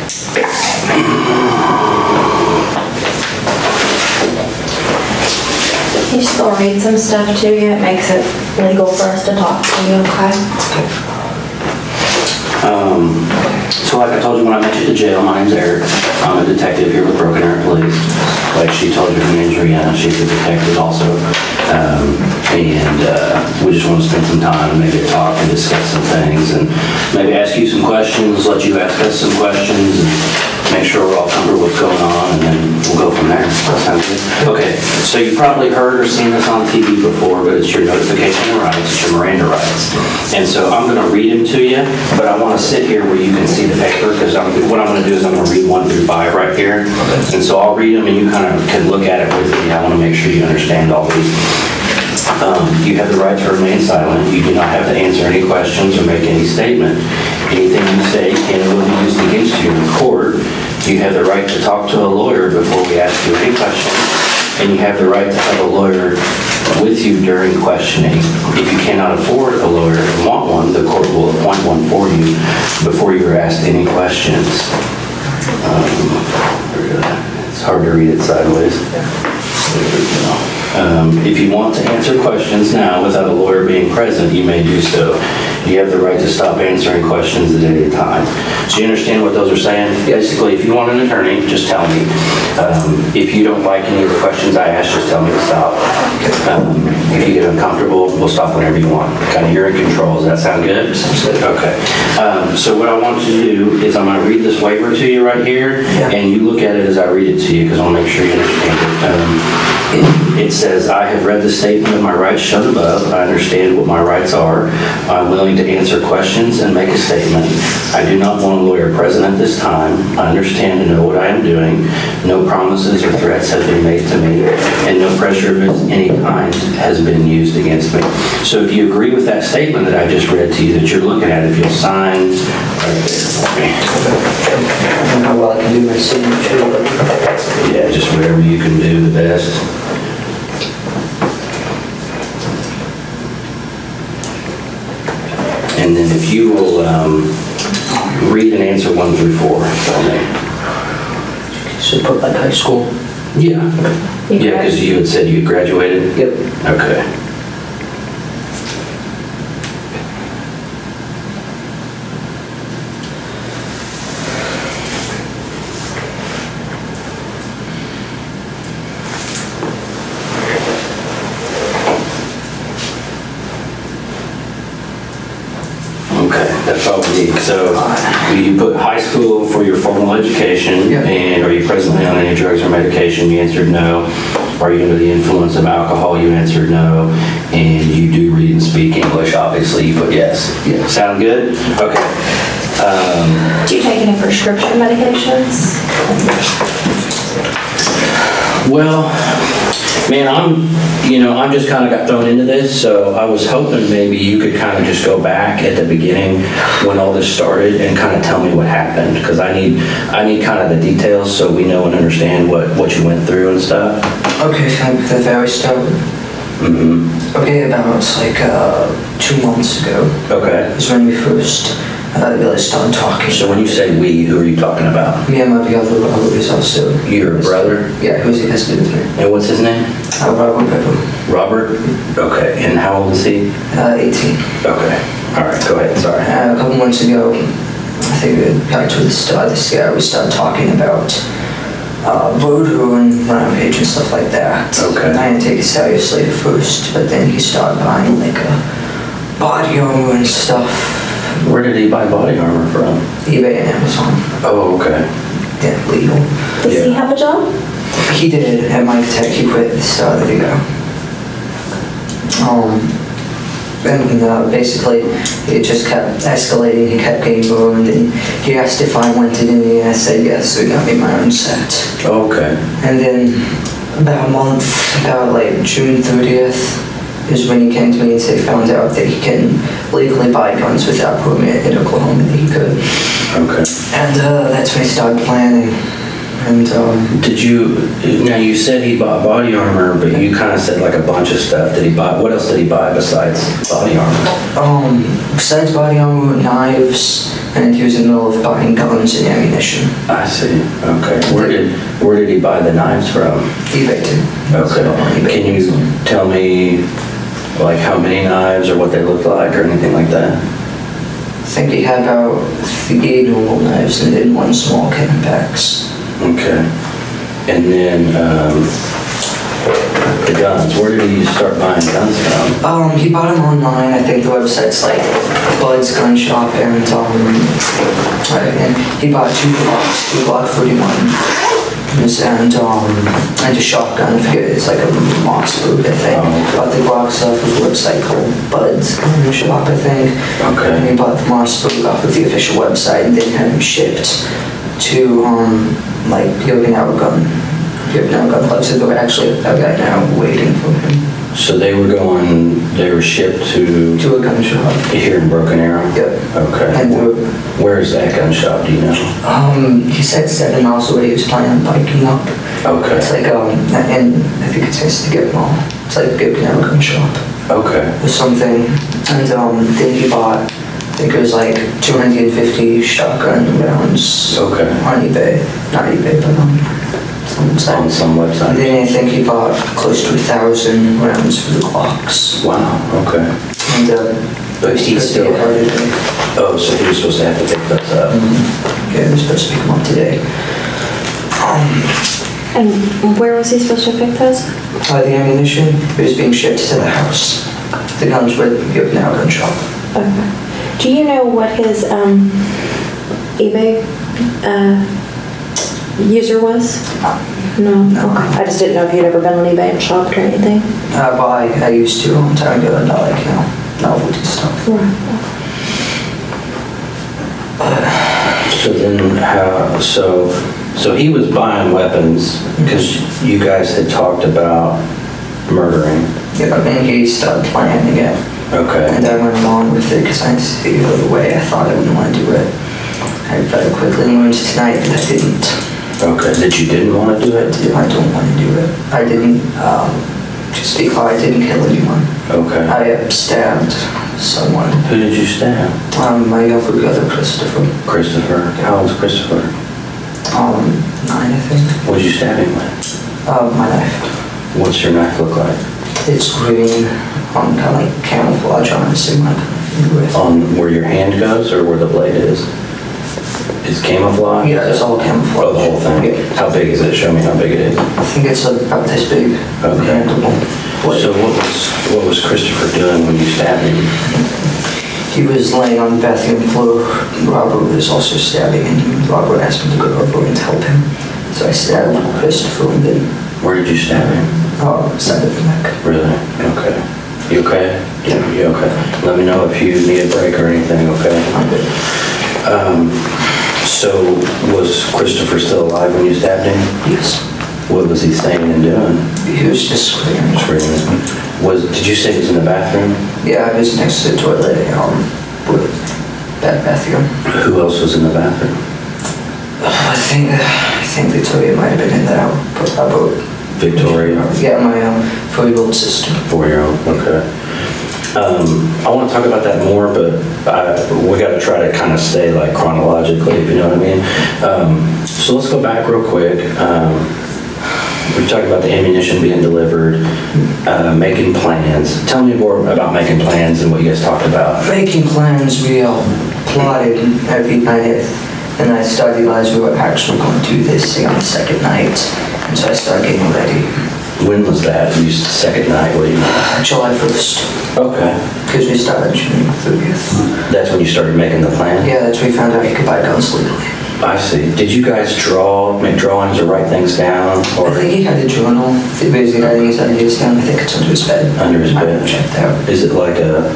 He's still read some stuff to you. It makes it legal for us to talk to you, okay? So like I told you when I met you at the jail, my name's Eric. I'm a detective here with Broken Arrow Police. Like she told you from Andrea, she's a detective also. We just want to spend some time and maybe talk and discuss some things and maybe ask you some questions, let you ask us some questions, and make sure we're all comfortable with what's going on, and then we'll go from there. That sounds good. Okay, so you probably heard or seen this on TV before, but it's your notification rights, it's your Miranda rights. And so I'm going to read them to you, but I want to sit here where you can see the paper, because what I'm going to do is I'm going to read 1 through 5 right here. And so I'll read them and you kind of can look at it with me. I want to make sure you understand all these. You have the right to remain silent. You do not have to answer any questions or make any statement. Anything you say can and will be used against you in court. You have the right to talk to a lawyer before we ask you any questions, and you have the right to have a lawyer with you during questioning. If you cannot afford a lawyer and want one, the court will appoint one for you before you're asked any questions. It's hard to read it sideways. If you want to answer questions now without a lawyer being present, you may do so. You have the right to stop answering questions at any time. So you understand what those are saying? Basically, if you want an attorney, just tell me. If you don't like any of the questions I ask, just tell me to stop. If you get uncomfortable, we'll stop whenever you want. Kind of, you're in control. Does that sound good? Okay. So what I want you to do is I'm going to read this waiver to you right here, and you look at it as I read it to you, because I want to make sure you understand it. It says, I have read the statement of my rights shown above. I understand what my rights are. I'm willing to answer questions and make a statement. I do not want a lawyer present at this time. I understand and know what I am doing. No promises or threats have been made to me, and no pressure of any kind has been used against me. So if you agree with that statement that I just read to you that you're looking at, if you'll sign right there for me. I don't know how well I can do my signature. Yeah, just whatever you can do the best. And then if you will read and answer 1 through 4 for me. So put like high school? Yeah. Yeah, because you had said you had graduated? Yep. Okay. That's all we need. So you put high school for your formal education, and are you presently on any drugs or medication? You answered no. Are you under the influence of alcohol? You answered no. And you do read and speak English, obviously. You put yes. Yeah. Sound good? Okay. Do you take any prescription medications? Well, man, I'm just kind of got thrown into this, so I was hoping maybe you could kind of just go back at the beginning when all this started and kind of tell me what happened, because I need kind of the details so we know and understand what you went through and stuff. Okay, so the very start. Mm-hmm. Okay, about like 2 months ago. Okay. Is when we first really started talking. So when you say we, who are you talking about? Me and my brother, who is also... Your brother? Yeah, who's he has been with me. And what's his name? Robert Bever. Robert? Okay. And how old is he? 18. Okay. All right, go ahead, sorry. A couple months ago, I think back to the start of this year, we started talking about voodoo and rampage and stuff like that. Okay. I didn't take it seriously at first, but then he started buying like a body armor and stuff. Where did he buy body armor from? eBay and Amazon. Oh, okay. Yeah, legal. Does he have a job? He did at Mike Tech. He quit at the start of the year. And basically, it just kept escalating. He kept getting burned, and he asked if I went in, and I said yes, so he got me my own set. Okay. And then about a month, about like June 30th, is when he came to me and said he found out that he can legally buy guns without permit in Oklahoma, that he could. Okay. And that's when he started planning. And Now you said he bought body armor, but you kind of said like a bunch of stuff. What else did he buy besides body armor? besides body armor, knives, and he was in the middle of buying guns and ammunition. I see. Okay. Where did he buy the knives from? eBay too. Okay. Can you tell me like how many knives or what they looked like or anything like that? I think he had about 3 normal knives and then 1 small cannon packs. Okay. And then the guns, where did he start buying guns from? He bought them online. I think the website's like Bud's Gun Shop, and he bought 2 Glocks, 2 Glock 41. And a shotgun. I forget, it's like a Moss boot, I think. Bought the Glock stuff with a website called Bud's Gun Shop, I think. Okay. And he bought the Moss boot off of the official website, and then had him shipped to like Okinawa gun club. So they're actually a guy now waiting for him. So they were shipped to a gun shop here in Broken Arrow? Yep. Okay. And where's that gun shop, do you know? he said 7 miles away. He was planning on biking up. Okay. It's like and I think it's nice to get mall. It's like a Okinawa gun shop. Okay. Or something. And then he bought, I think it was like 250 shotgun rounds. Okay. On eBay. Not eBay, but on some website. And then I think he bought close to 1,000 rounds for the Glocks. Wow, okay. And but he still... Oh, so he was supposed to have to pick those up. Yeah, he was supposed to pick them up today. And where was he supposed to pick those? The ammunition, it was being shipped to the house. The guns were the Okinawa gun shop. Okay. Do you know what his eBay user was? No. Okay. I just didn't know if you'd ever been on eBay and shopped or anything. I used to a long time ago, and not like, novelty stuff. Right. So then so he was buying weapons because you guys had talked about murdering. Yeah, and he started planning it. Okay. And I went along with it because I see the way I thought I wouldn't want to do it. I very quickly learned tonight that I didn't. Okay, that you didn't want to do it? I don't want to do it. I didn't, just because I didn't kill anyone. Okay. I stabbed someone. Who did you stab? My younger brother, Christopher. Christopher? How old's Christopher? 9, I think. What did you stab him with? My knife. What's your knife look like? It's green, kind of like camouflage on it, so with. On where your hand goes or where the blade is? It's camouflage? Yeah, it's all camouflage. Oh, the whole thing? Yeah. How big is it? Show me how big it is. I think it's about this big. Okay. So what was Christopher doing when you stabbed him? He was laying on the bathroom floor. Robert was also stabbing, and Robert asked me to go over and help him. So I stabbed Christopher, and then... Where did you stab him? Side of the neck. Really? Okay. You okay? Yeah. You okay? Let me know if you need a break or anything, okay? I'm good. So was Christopher still alive when you stabbed him? Yes. What was he saying and doing? He was just screaming. Did you say he was in the bathroom? Yeah, I was next to the toilet, with that bathroom. Who else was in the bathroom? I think Victoria might have been in there. About Victoria? Yeah, my 4-year-old sister. 4-year-old, okay. I want to talk about that more, but we got to try to kind of stay like chronologically, if you know what I mean. So let's go back real quick. We talked about the ammunition being delivered, making plans. Tell me more about making plans and what you guys talked about. Making plans, we plotted every night, and I started realizing we were actually going to do this thing on the second night, and so I started getting ready. When was that? You second night, what do you mean? July 1st. Okay. Because we started June 30th. That's when you started making the plan? Yeah, that's when we found out you could buy guns legally. I see. Did you guys make drawings or write things down? Or? I think he had a journal. He basically writing his ideas down. I think it's under his bed. Under his bed? I haven't checked out. Is it like a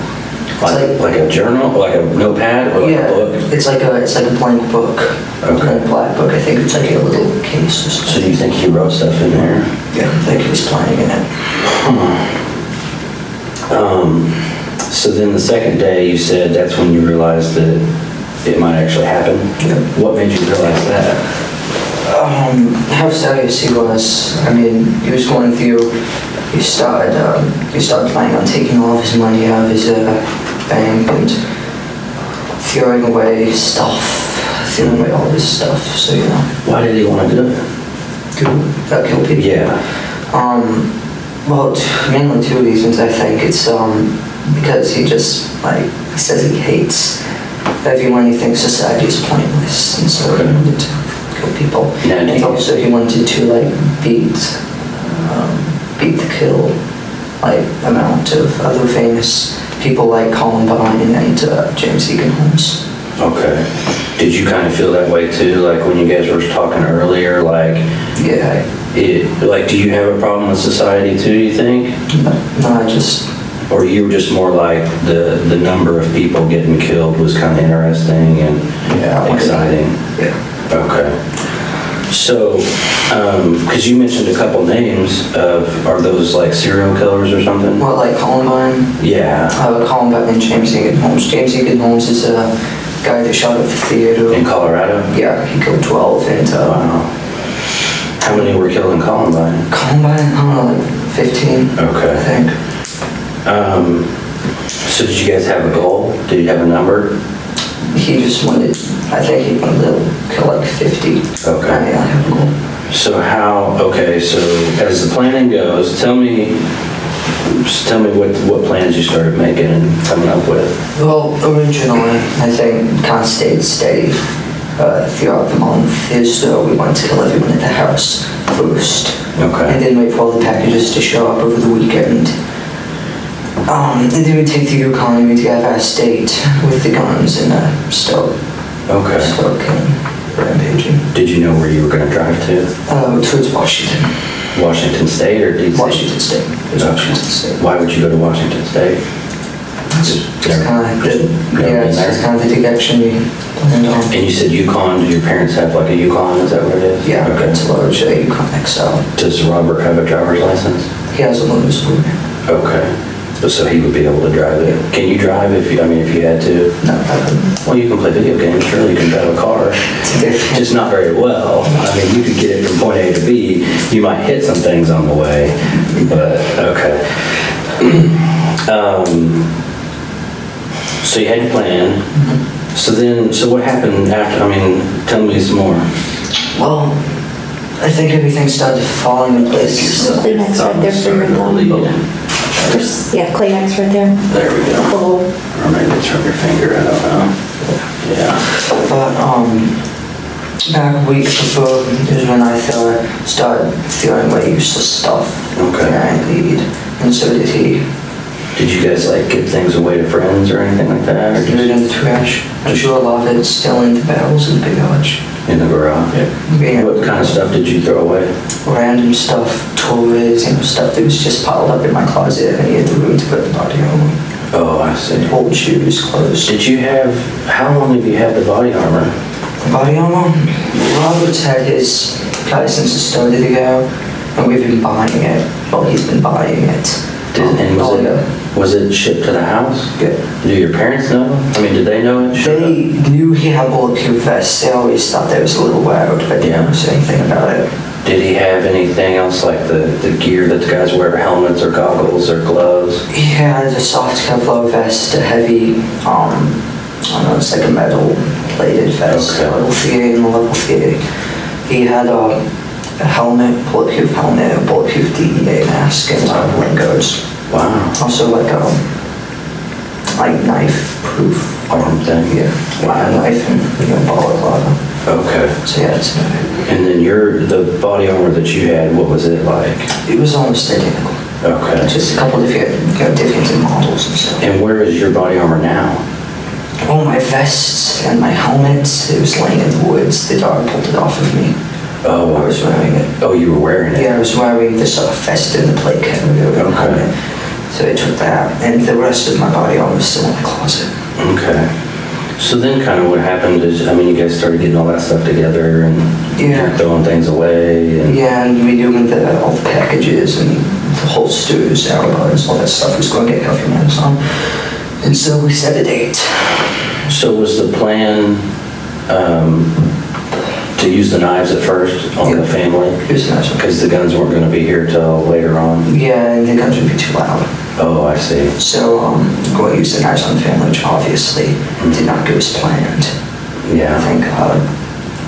journal, like a notepad, or like a book? It's like a blank book. Okay. A black book. I think it's like a little case or something. So do you think he wrote stuff in there? Yeah, I think he was planning in it. So then the second day you said that's when you realized that it might actually happen? Yeah. What made you realize that? how serious he was. I mean, he was going through, he started planning on taking all of his money out of his bank and throwing away all of his stuff, so you know. Why did he want to do it? Kill people? Yeah. Well, mainly two reasons, I think. It's because he just, he says he hates everyone. He thinks society is pointless, and so he wanted to kill people. And also he wanted to, beat the kill, amount of other famous people like Columbine and James Egan Holmes. Okay. Did you kind of feel that way too? Like when you guys were talking earlier, Yeah. do you have a problem with society too, you think? No, I just... Or you were just more like the number of people getting killed was kind of interesting and exciting? Yeah. Okay. So, because you mentioned a couple names are those serial killers or something? Well, Columbine? Yeah. Columbine and James Egan Holmes. James Egan Holmes is a guy that shot at the theater. In Colorado? Yeah, he killed 12 and... Wow. How many were killed in Columbine? Columbine, I don't know, 15. Okay. I think. So did you guys have a goal? Did you have a number? He just wanted, I think he wanted to kill 50. Okay. I have a goal. So so as the planning goes, tell me what plans you started making and coming up with. Well, originally, I think kind of stayed steady throughout the month. We wanted to kill everyone at the house first. Okay. And then wait for all the packages to show up over the weekend. And then we take the Yukon and we get our state with the guns and start killing, rampaging. Did you know where you were going to drive to? Towards Washington. Washington State or DC? Washington State. It's Washington State. Why would you go to Washington State? It's kind of the direction we planned on. And you said Yukon. Do your parents have a Yukon? Is that what it is? Yeah, okay. It's a large Yukon XL. Does Robert have a driver's license? He has a loaner's board. Okay. So he would be able to drive it. Can you drive if you had to? No, I couldn't. Well, you can play video games. Surely you can drive a car. Just not very well. I mean, you could get it from point A to B. You might hit some things on the way, but okay. So you had your plan. Mm-hmm. So what happened after? I mean, tell me some more. Well, I think everything started falling in place. Kleenex right there for your thumb. Yeah, Kleenex right there. There we go. Oh. Or maybe it's from your finger, I don't know. Yeah. But, back a week before is when I started throwing away useless stuff. Okay. And so did he. Did you guys give things away to friends or anything like that? Or Threw it in the trash. I'm sure a lot of it's still in the barrels in the garage. In the garage? Yeah. What kind of stuff did you throw away? Random stuff, toys, stuff that was just piled up in my closet and he had the room to put the body armor. Oh, I see. Old shoes, clothes. How long have you had the body armor? The body armor? Robert's had his probably since the start of the year, and we've been buying it. Well, he's been buying it. Was it shipped to the house? Yeah. Do your parents know? I mean, did they know it? They knew he had bulletproof vests. They always thought that was a little loud, but they never said anything about it. Did he have anything else like the gear that the guys wear, helmets or goggles or gloves? He had a soft Kevlar vest, a heavy, I don't know, it's like a metal plated vest, okay. level 3 and level 3. He had a helmet, bulletproof helmet, a bulletproof DEA mask, and wind guards. Wow. Also knife-proof arm thing. Yeah. Wow. A knife and balaclava. Okay. So yeah, it's And then the body armor that you had, what was it like? It was almost identical. Okay. Just a couple different models and stuff. And where is your body armor now? Oh, my vests and my helmets. It was laying in the woods. The dog pulled it off of me. Oh. I was wearing it. Oh, you were wearing it? Yeah, I was wearing the vest and the plate carrier and helmet. So I took that, and the rest of my body armor was still in the closet. Okay. So then kind of what happened is, you guys started getting all that stuff together and throwing things away. And and we doing all the packages and the holsters, alibis, all that stuff was going to get cut from Amazon. And so we set a date. So was the plan, to use the knives at first on the family? Use the knives. Because the guns weren't going to be here till later on? Yeah, and the guns would be too loud. Oh, I see. So, go use the knives on the family, which obviously did not go as planned. Yeah. Thank God.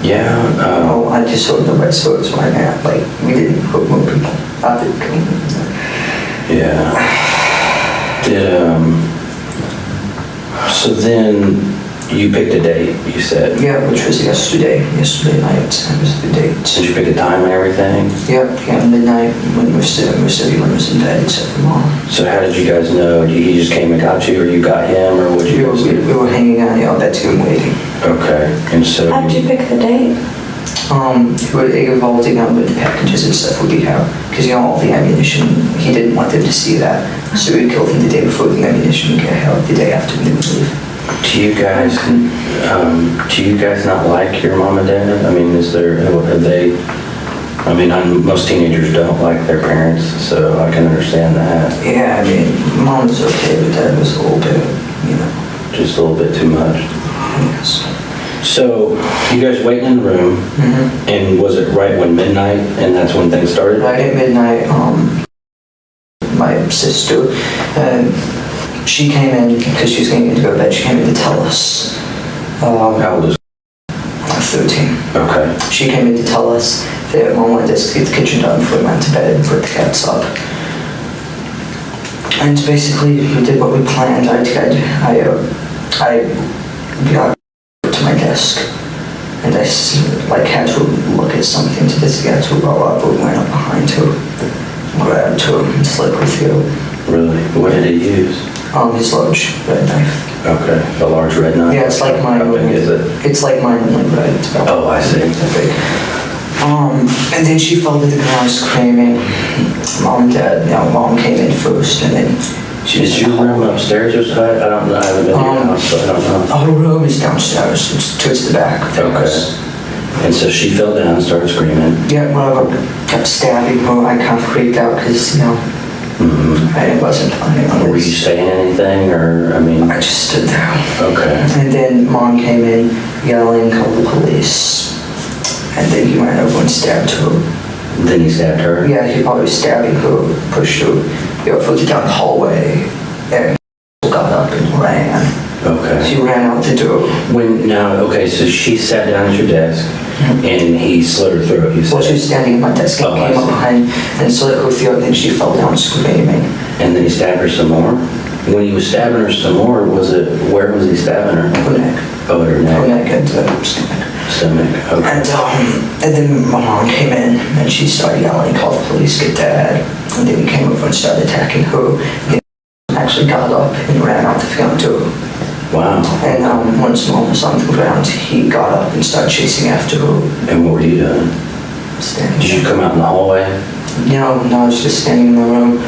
Yeah. I just sort of the right swords right now. Like, we didn't put more people out there. Yeah. So then you picked a date, you said? Yeah, which was yesterday night. That was the date. Did you pick a time and everything? Yeah, midnight when most everyone was in bed except for Mom. So how did you guys know? He just came and got you, or you got him, or what did you guys do? We were hanging out in the bedroom waiting. Okay, and so... How did you pick the date? We're vaulting out with the packages and stuff would be out. Because, all the ammunition, he didn't want them to see that. So we killed him the day before the ammunition would get out the day after we leave. Do you guys not like your mom and dad? I mean, have they, most teenagers don't like their parents, so I can understand that. Yeah, Mom was okay, but Dad was a little bit, Just a little bit too much. Yes. So, you guys waiting in the room, and was it right when midnight, and that's when things started? Right at midnight, my sister, she came in, because she was getting to go to bed, she came in to tell us. How old is 13. Okay. She came in to tell us that Mom wanted us to get the kitchen done before we went to bed and put the cats up. And basically, we did what we planned. I got to my desk, and I had to look at something to get to roll up, but we went up behind her, grabbed her, and slit her throat. Really? What did he use? His large red knife. Okay, a large red knife? Yeah, it's like mine. How big is it? It's like mine, red. It's about Oh, I see. that big. And then she fell to the ground screaming. Mom came in first, and then she was... Is your room upstairs or something? I don't know. I haven't been to your house, so I don't know. Our room is downstairs. It's towards the back of the house. And so she fell down and started screaming. Yeah, well, I kept stabbing her. I kind of freaked out because, I wasn't planning on Were you this. saying anything, or, I just stood there. Okay. And then Mom came in yelling, called the police. And then he went over and stabbed her. Then he stabbed her? Yeah, he probably was stabbing her, pushed her, floated down the hallway, and got up and ran. Okay. She ran out the door. So she sat down at your desk, and he slit her throat, you said? Well, she was standing at my desk and came up behind and slit her throat, and then she fell down screaming. And then he stabbed her some more? When he was stabbing her some more, where was he stabbing her? Her neck. Oh, at her neck? Her neck and stomach. Stomach, okay. And then my mom came in, and she started yelling, called the police, get Dad. And then he came over and started attacking her. He actually got up and ran out the front door. Wow. And once Mom was on the ground, he got up and started chasing after her. And what were you doing? Standing Did you come out in the hallway? No, I was just standing in the room.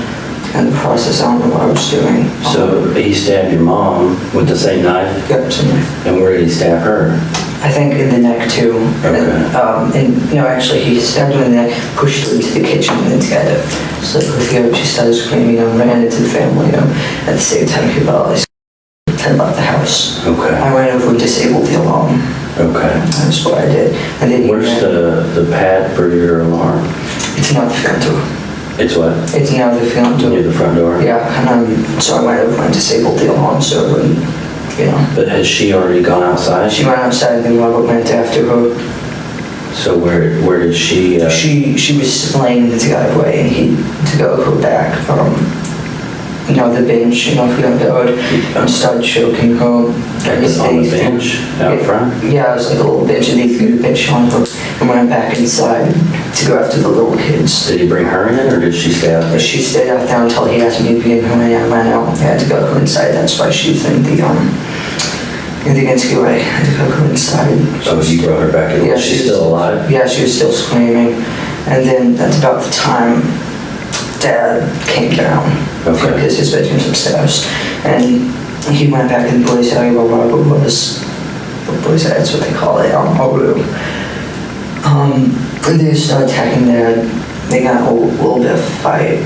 And the process, I don't know what I was doing. So he stabbed your mom with the same knife? Yep, same knife. And where did he stab her? I think in the neck too. Okay. Actually, he stabbed her in the neck, pushed her into the kitchen, and then had to slit her throat. She started screaming and ran into the family. At the same time, he left the house. Okay. I went over and disabled the alarm. Okay. That's what I did. And then Where's the pad for your alarm? It's not the front door. It's what? It's now the front door. Near the front door? Yeah, and so I went over and disabled the alarm so it wouldn't, But had she already gone outside? She went outside and then Robert went after her. So where did she... She was laying in the driveway and he to go her back from, the bench, if you don't go, and started choking her. On the bench out front? Yeah, it was like a little bench, and he threw the bench on her and went back inside to go after the little kids. Did he bring her in, or did she stay out there? She stayed out there until he asked me to be in her, and I ran out. I had to go her inside. That's why she's in the against way. I had to go her inside. Oh, you brought her back in. Yeah, She's still alive? Yeah, she was still screaming. And then that's about the time Dad came down. Okay. Because his bedroom's upstairs. And he went back in the boys' area where Robert was. The boys' area, that's what they call it, our room. And they started attacking Dad. They got a little bit of a fight.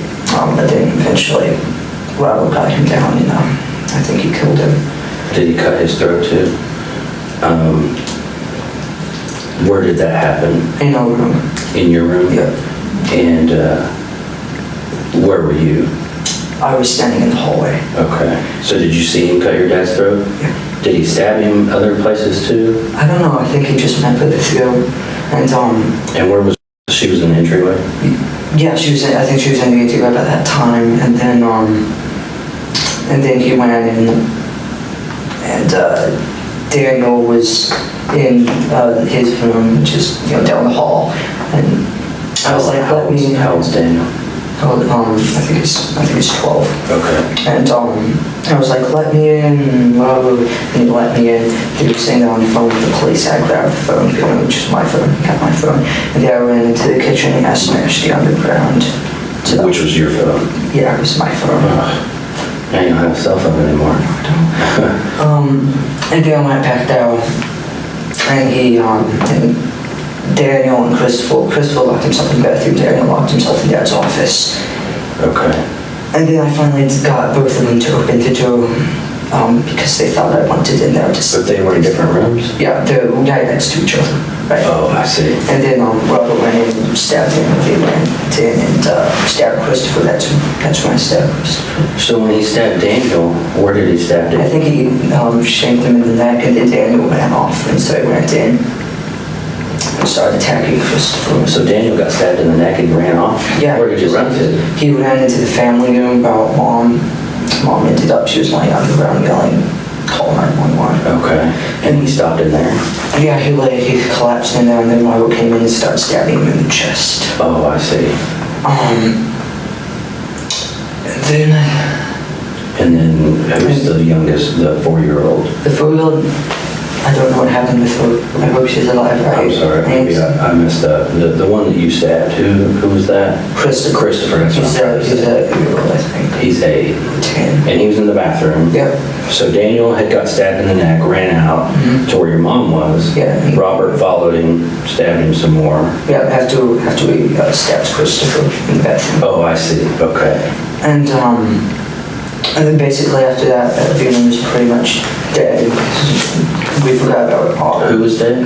But then eventually Robert got him down and I think he killed him. Did he cut his throat too? Where did that happen? In our room. In your room? Yeah. And where were you? I was standing in the hallway. Okay. So did you see him cut your dad's throat? Yeah. Did he stab him other places too? I don't know. I think he just went for the throat. And where was she? Was in the entryway? yeah, I think she was in the entryway at that time. And then he went in, and Daniel was in his room, which is down the hall. And I was like, how old's Daniel? I think it's 12. Okay. And I was like, let me in, and he let me in. He was sitting there on the phone with the police. I grabbed the phone, which is my phone, got my phone, and then I ran into the kitchen and I smashed the underground. Which was your phone? Yeah, it was my phone. Now you don't have a cell phone anymore. And then I went back down, and and Daniel and Christopher locked himself in the bathroom. Daniel locked himself in Dad's office. Okay. And then I finally got both of them to open the door because they thought I wanted in there. But they were in different rooms? Yeah, they're right next to each other. Right. Oh, I see. And then Robert went in and stabbed him. They went in and stabbed Christopher. That's when I stabbed Christopher. So when he stabbed Daniel, where did he stab him? I think he shanked him in the neck, and then Daniel ran off, and so I went in and started attacking Christopher. So Daniel got stabbed in the neck and he ran off? Yeah. Where did you run to? He ran into the family room about Mom. Mom ended up, she was laying on the ground yelling, call 911. Okay. And he stopped in there? Yeah, he collapsed in there, and then Margot came in and started stabbing him in the chest. Oh, I see. And then who's the youngest, the 4-year-old? The 4-year-old, I don't know what happened with her. I hope she's alive. I'm sorry, maybe I messed up. The one that you stabbed, who was that? Christopher. Christopher, that's He's what I'm a 8-year-old, I think. He's 8. 10. And he was in the bathroom. Yep. So Daniel had got stabbed in the neck, ran out to where your mom was. Yeah. Robert followed him, stabbed him some more. Yeah, after he stabbed Christopher in the bathroom. Oh, I see. Okay. And then basically after that, everyone was pretty much dead. We forgot about it all. Who was dead?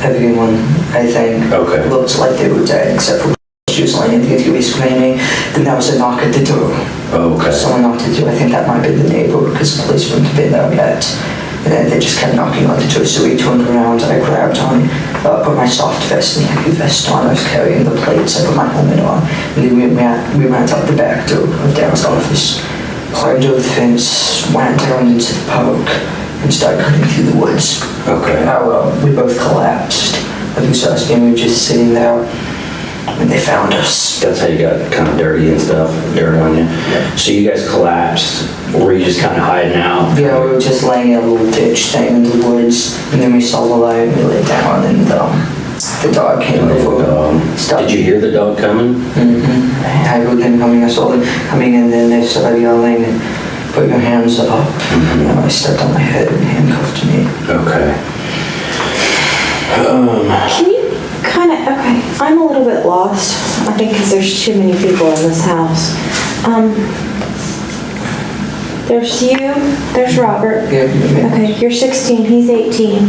Everyone, I think, looked like they were dead, except for she was laying in the entryway screaming. Then there was a knock at the door. Oh, okay. Someone knocked at the door. I think that might be the neighbor, because the police wouldn't have been there yet. And then they just kept knocking on the door, so we turned around, I grabbed on, put my soft vest and heavy vest on, I was carrying the plates, I put my helmet on, and then we went out the back door of Dad's office, climbed over the fence, went down into the park, and started cutting through the woods. Okay. We both collapsed. I think so, we were just sitting there, and they found us. That's how you got kind of dirty and stuff, dirt on you. Yeah. So you guys collapsed. Were you just kind of hiding out? Yeah, we were just laying in a little ditch thing in the woods, and then we saw the light, and we lay down, and the dog came over. Did you hear the dog coming? Mm-hmm. I heard them coming, I saw them coming, and then they started yelling, and put your hands up. Mm-hmm. I stepped on my head and handcuffed me. Okay. Can you okay, I'm a little bit lost, I think, because there's too many people in this house. There's you, there's Robert. Yeah. Okay, you're 16, he's 18.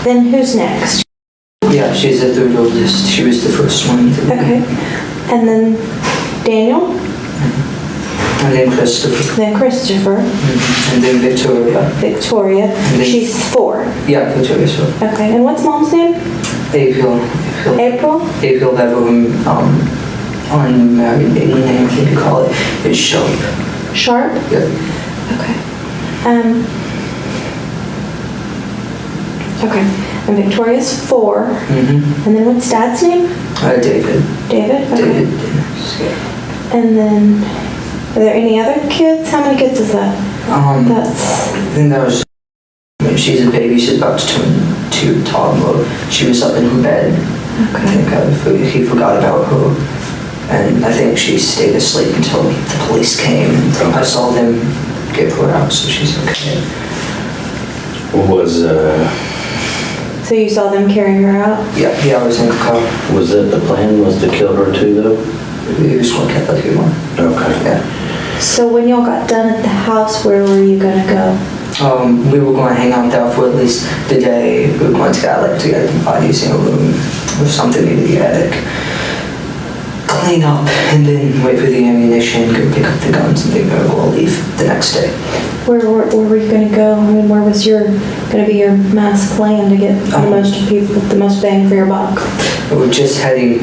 Then who's next? Yeah, she's the third oldest. She was the first one. Okay. And then Daniel? And then Christopher. Then Christopher. And then Victoria. Victoria. then- She's 4. Yeah, Victoria's 4. Okay, and what's Mom's name? April. April? April Bever, unmarried maiden name, I think you call it, is Sharp. Sharp? Yeah. Okay. Okay. And Victoria's 4. Mm-hmm. And then what's Dad's name? David. David? Okay. David. Yeah. And then, are there any other kids? How many kids is that? That's... Then there was, she's a baby, she's about to turn 2, toddler. She was up in her bed. Okay. I think he forgot about her. And I think she stayed asleep until the police came. And I saw them get her out, so she's okay. So you saw them carry her out? Yeah, I was in the car. Was it the plan was to kill her too, though? We just want to get that one. Okay. Yeah. So when y'all got done at the house, where were you gonna go? We were going to hang out there for at least the day. We were going to get the bodies in a room or something in the attic, clean up, and then wait for the ammunition, go pick up the guns, and then go leave the next day. Where were you going to go? I mean, where was going to be your mass plan to get the most people, the most bang for your buck? We're just heading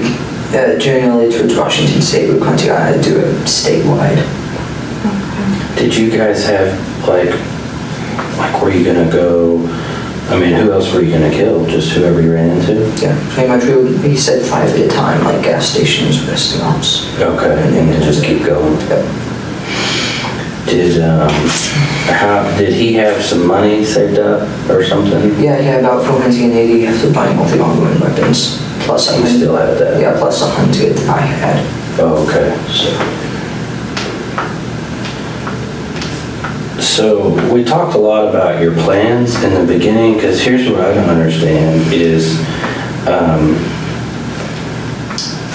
generally towards Washington State. We're going to do it statewide. Did you guys have, like, were you gonna go, I mean, who else were you gonna kill? Just whoever you ran into? Yeah, pretty much. He said 5 at a time, like gas stations, restaurants. Okay, and then just keep going. Yep. Did he have some money saved up or something? Yeah, about 480 after buying multi-armament weapons. Plus You still have that? Yeah, plus 100 that I had. Oh, okay. So we talked a lot about your plans in the beginning, because here's what I don't understand is,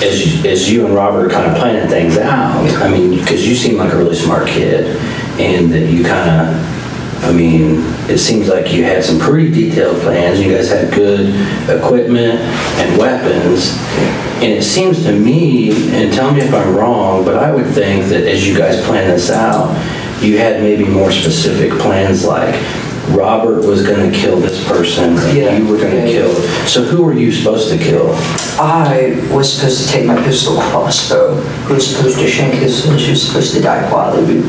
as you and Robert are kind of planning things out, I mean, because you seem like a really smart kid, and that you kind of, I mean, it seems like you had some pretty detailed plans. You guys had good equipment and weapons, and it seems to me, and tell me if I'm wrong, but I would think that as you guys plan this out, you had maybe more specific plans, like Robert was going to kill this person, and you were going to kill. So who were you supposed to kill? I was supposed to take my pistol crossbow. Who was supposed to shank his, and she was supposed to die quietly.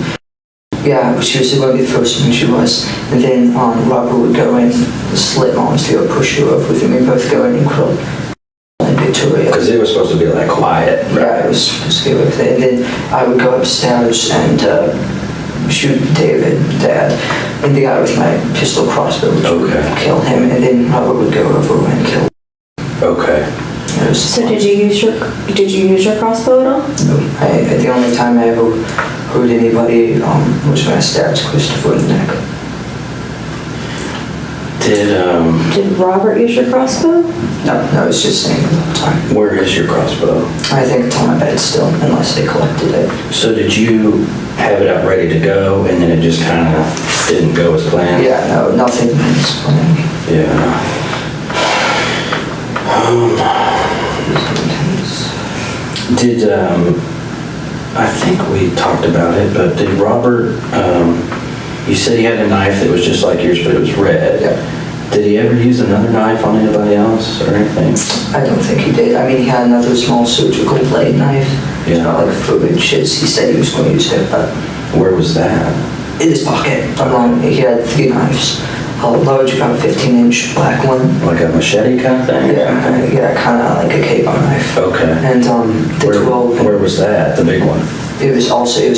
Yeah, she was going to be the first one, she was. And then Robert would go in, slit Mom's field, push her over with him, and both go in and kill Victoria. Because it was supposed to be like quiet, right? Yeah, it was supposed to be with it. And then I would go upstairs and shoot David, Dad, and the guy with my pistol crossbow would kill him, and then Robert would go over and kill him. Okay. So did you use your crossbow at all? No, the only time I ever hurt anybody was when I stabbed Christopher in the neck. Did Robert use your crossbow? No, it's just saying the whole time. Where is your crossbow? I think it's on my bed still, unless they collected it. So did you have it out ready to go, and then it just kind of didn't go as planned? Yeah, no, nothing is planned. Yeah. I think we talked about it, but did Robert, you said he had a knife that was just like yours, but it was red. Yeah. Did he ever use another knife on anybody else or anything? I don't think he did. I mean, he had another small surgical blade knife. Yeah. Like for inches. He said he was going to use it, but... Where was that? In his pocket. He had 3 knives. A large, about 15-inch black one. Like a machete kind of thing? Yeah, kind of like a cape knife. Okay. And the 12... Where was that, the big one? It was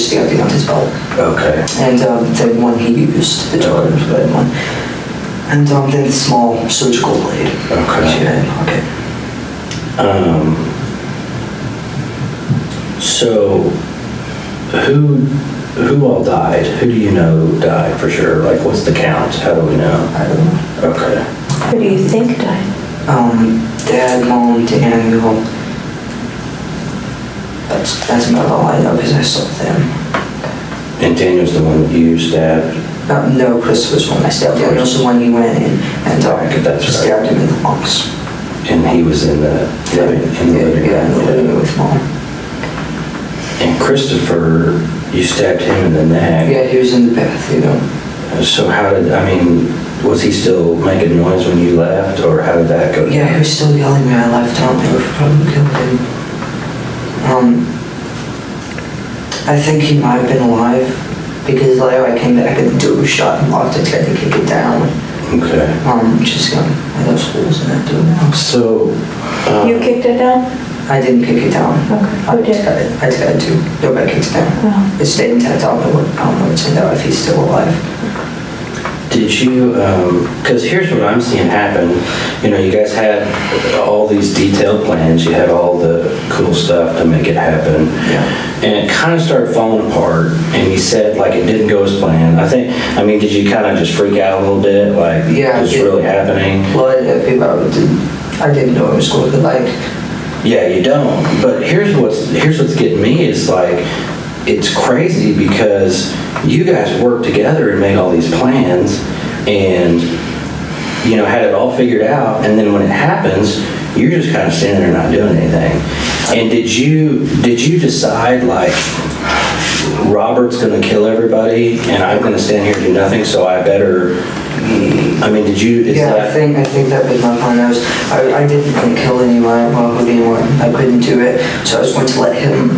sticking on his belt. Okay. And the one he used, the 12-inch red one. And then the small surgical blade. Okay. Which he had in his pocket. So, who all died? Who do you know died for sure? Like, what's the count? How do we know? I don't know. Okay. Who do you think died? Dad, Mom, Daniel. That's about all I know because I saw them. And Daniel's the one you stabbed? No, Christopher's one I stabbed. Daniel's the one he went in and stabbed him in the lungs. And he was in the living room? Yeah, in the living room with Mom. And Christopher, you stabbed him in the neck? Yeah, he was in the bath, So was he still making noise when you left, or how did that go? Yeah, he was still yelling when I left. I don't think we probably killed him. I think he might have been alive, because later I came back and the door was shut and locked. I tried to kick it down. Okay. Just got those holes in that door now. So... you kicked it down? I didn't kick it down. Okay. Who did? I tried to. Nobody kicked it down. Oh. It stayed intact. I don't know what's in there, if he's still alive. Did you, because here's what I'm seeing happen. You guys had all these detailed plans. You had all the cool stuff to make it happen. Yeah. And it kind of started falling apart. And you said, like, it didn't go as planned. Did you kind of just freak out a little bit? Like, what's really happening? Well, I didn't know it was going to, Yeah, you don't. But here's what's getting me is, like, it's crazy because you guys worked together and made all these plans and, had it all figured out. And then when it happens, you're just kind of standing there not doing anything. And did you decide, like, Robert's going to kill everybody and I'm going to stand here and do nothing, so I better... did you... I think that was my plan. I didn't want to kill anyone or hurt anyone. I couldn't do it, so I was going to let him,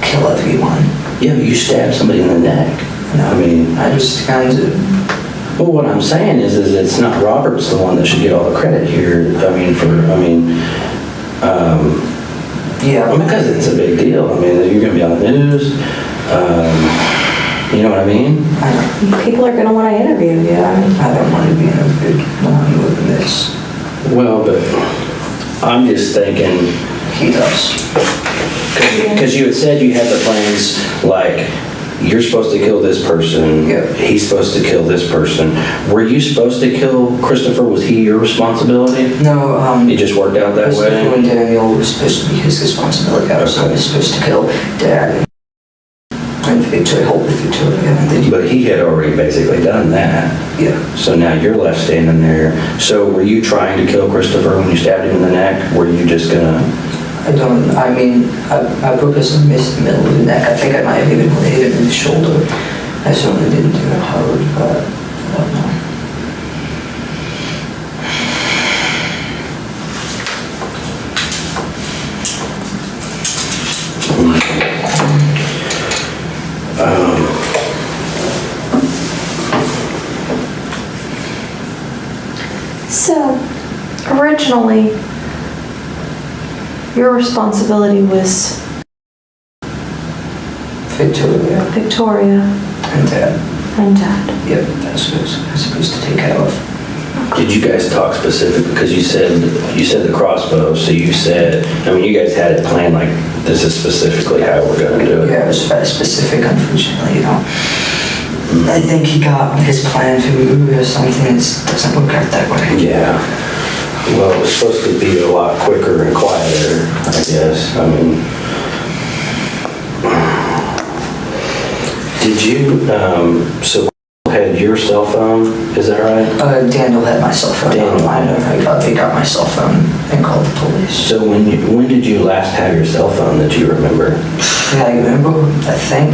kill everyone. Yeah, you stabbed somebody in the neck. No, I just kind of... Well, what I'm saying is it's not Robert's the one that should get all the credit here. Because it's a big deal. You're going to be on the news. You know what I mean? I know. People are going to want to interview you. I don't want to be interviewed when I'm living this. Well, but I'm just thinking... He does. Because you had said you had the plans, like, you're supposed to kill this person. Yep. He's supposed to kill this person. Were you supposed to kill Christopher? Was he your responsibility? No, it just worked out that way? Christopher and Daniel was supposed to be his responsibility. I was supposed to kill Dad and Victoria, hold with Victoria. But he had already basically done that. Yeah. So now you're left standing there. So were you trying to kill Christopher when you stabbed him in the neck? Were you just gonna... I purposely missed the middle of the neck. I think I might have even hit him in the shoulder. I certainly didn't do it hard, but I don't know. So, originally, your responsibility was Victoria. And Dad. Yep, that's what I was supposed to take care of. Did you guys talk specifically? Because you said the crossbow, so you said, you guys had it planned like, this is specifically how we're going to do it. Yeah, it was very specific, unfortunately, I think he got his plan to move or something. It doesn't work out that way. Yeah. Well, it was supposed to be a lot quicker and quieter, I guess. Did you, so had your cell phone, is that right? Daniel had my cell phone. Daniel. I know he got my cell phone and called the police. So when did you last have your cell phone that you remember? Yeah, I remember. I think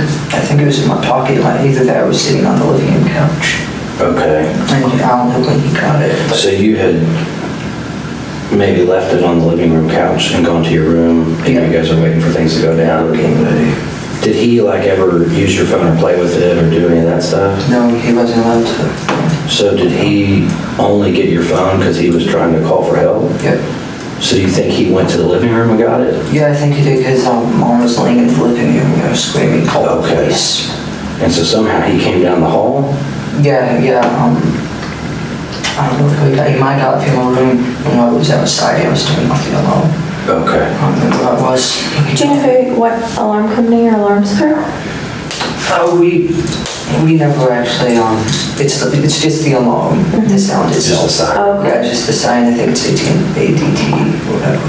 it was in my pocket. Either that or I was sitting on the living room couch. Okay. And I don't know when he got it. So you had maybe left it on the living room couch and gone to your room, and you guys are waiting for things to go down. Getting ready. Did he ever use your phone or play with it or do any of that stuff? No, he wasn't allowed to. So did he only get your phone because he was trying to call for help? Yep. So you think he went to the living room and got it? Yeah, I think he did because mom was laying in the living room, screaming, call the police. And so somehow he came down the hall? Yeah, I don't know if he might have got in my room when I was outside. I was doing nothing alone. Okay. I don't remember what it was. Do you know what alarm company or alarms for? We never actually, it's just the alarm, the sound Just itself. the sign. Oh, okay. Yeah, just the sign. I think it's ADT, whatever.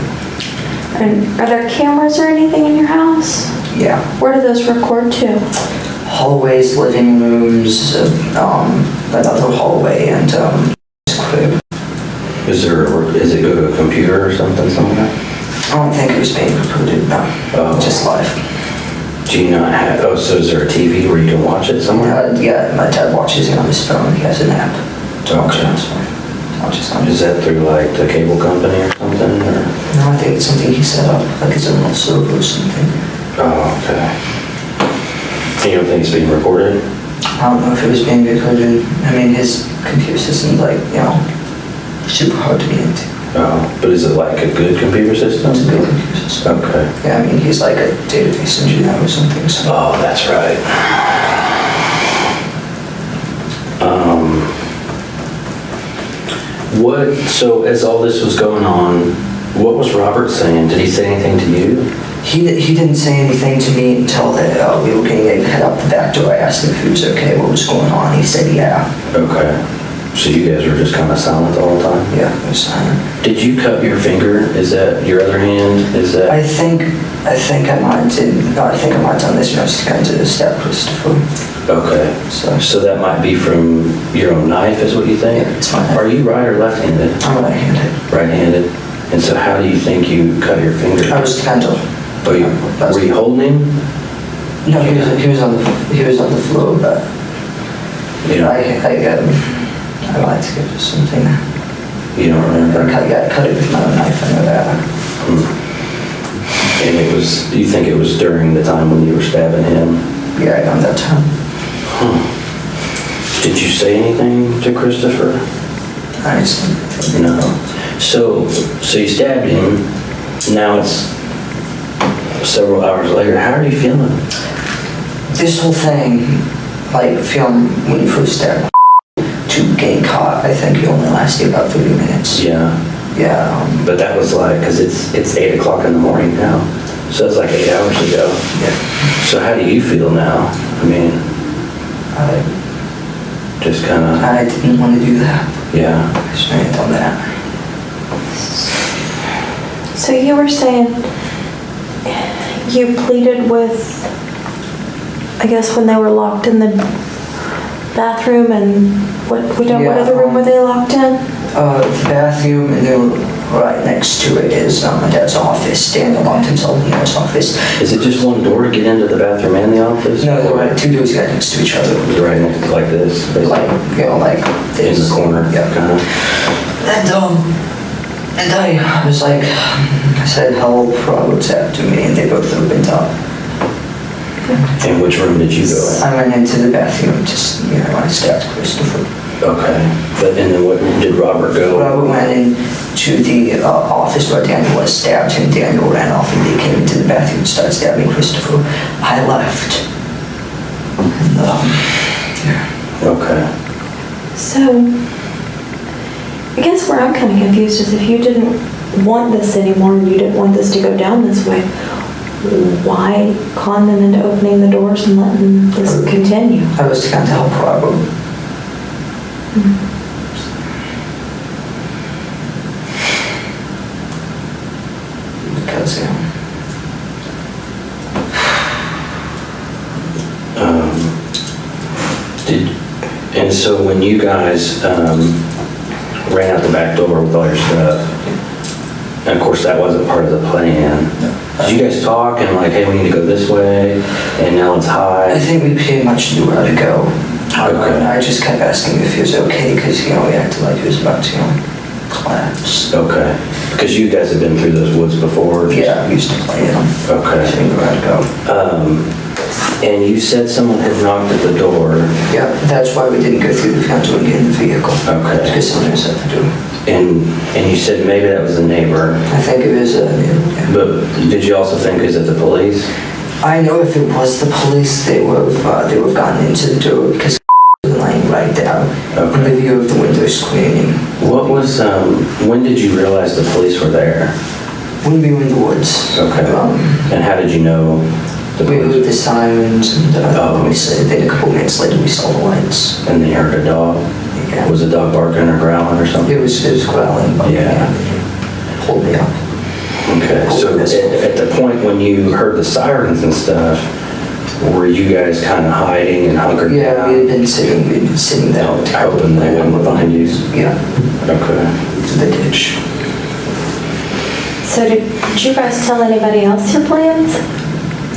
And are there cameras or anything in your house? Yeah. Where do those record to? Hallways, living rooms, another hallway, and crib. Is it go to a computer or something somewhere? I don't think it was being recorded, no. Oh. Just live. Do you not have, so is there a TV where you can watch it somewhere? Yeah, my dad watches it on his phone. He has an app to watch it on his phone. Is that through like the cable company or something? Or? No, I think it's something he set up, like his own little server or something. Oh, okay. And you don't think it's being recorded? I don't know if it was being recorded. His computer system's super hard to get into. Oh, but is it like a good computer system? It's a good computer system. Okay. Yeah, he's like a database engineer or something. So. Oh, that's right. So as all this was going on, what was Robert saying? Did he say anything to you? He didn't say anything to me until that we were getting ready to head out the back door. I asked him if he was okay, what was going on. He said, yeah. Okay. So you guys were just kind of silent the whole time? Yeah, it was silent. Did you cut your finger? Is that your other hand? Is that? I think I think I might have done this, just kind of stab Christopher. Okay. So that might be from your own knife, is what you think? Yeah, it's my knife. Are you right or left-handed? I'm right-handed. Right-handed. And so how do you think you cut your finger? I was kind of. Were you holding him? No, he was on the floor, but Yeah. I like to give something. You don't remember? I cut it with my own knife. I know that. And you think it was during the time when you were stabbing him? Yeah, around that time. Did you say anything to Christopher? I just. No. So you stabbed him. Now it's several hours later. How are you feeling? This whole thing, like film when you first stabbed to getting caught, I think it only lasted about 30 minutes. Yeah. Yeah. But that was like, because it's 8 o'clock in the morning now. So it's like 8 hours ago. Yeah. So how do you feel now? I mean, just kind of... I didn't want to do that. Yeah. I shouldn't have done that. So you were saying you pleaded with, I guess when they were locked in the bathroom and what other room were they locked in? The bathroom, and then right next to it is my dad's office. Daniel locked himself in his office. Is it just one door to get into the bathroom and the office? No, they're right, two doors right next to each other. Right next, like this? Basically. Like this. In the corner? Yeah. Kind of. And I was like, I said, help, Robert's after me, and they both opened up. And which room did you go in? I went into the bathroom, I stabbed Christopher. Okay. And then what did Robert go? Robert went into the office where Daniel was, stabbed him. Daniel ran off and they came into the bathroom and started stabbing Christopher. I left. And, yeah. Okay. So, I guess where I'm kind of confused is if you didn't want this anymore and you didn't want this to go down this way, why con them into opening the doors and letting this continue? I was trying to help Robert. Because, And so when you guys ran out the back door with all your stuff, and of course that wasn't part of the plan, did you guys talk and like, hey, we need to go this way, and now it's high? I think we pretty much knew where to go. Okay. I just kept asking if he was okay, because, we acted like he was about to, collapse. Okay. Because you guys have been through those woods before? Yeah, we used to play in them. Okay. So we knew where to go. And you said someone had knocked at the door. Yeah, that's why we didn't go through the front door and get in the vehicle. Okay. Because someone was at the door. And you said maybe that was a neighbor. I think it was yeah. But did you also think is it the police? I know if it was the police, they would have gotten into the door because was lying right there in the view of the window screening. What was, when did you realize the police were there? When we were in the woods. Okay. And how did you know the We police? heard the sirens and we said then a couple minutes later we saw the lights. And they heard a dog? Yeah. Was the dog barking or growling or something? It was growling, but Yeah. pulled me up. Okay, so at the point when you heard the sirens and stuff, were you guys kind of hiding and hunkered down? Yeah, we'd been sitting there. Hoping they wouldn't find you? Yeah. Okay. To the ditch. So did you guys tell anybody else your plans?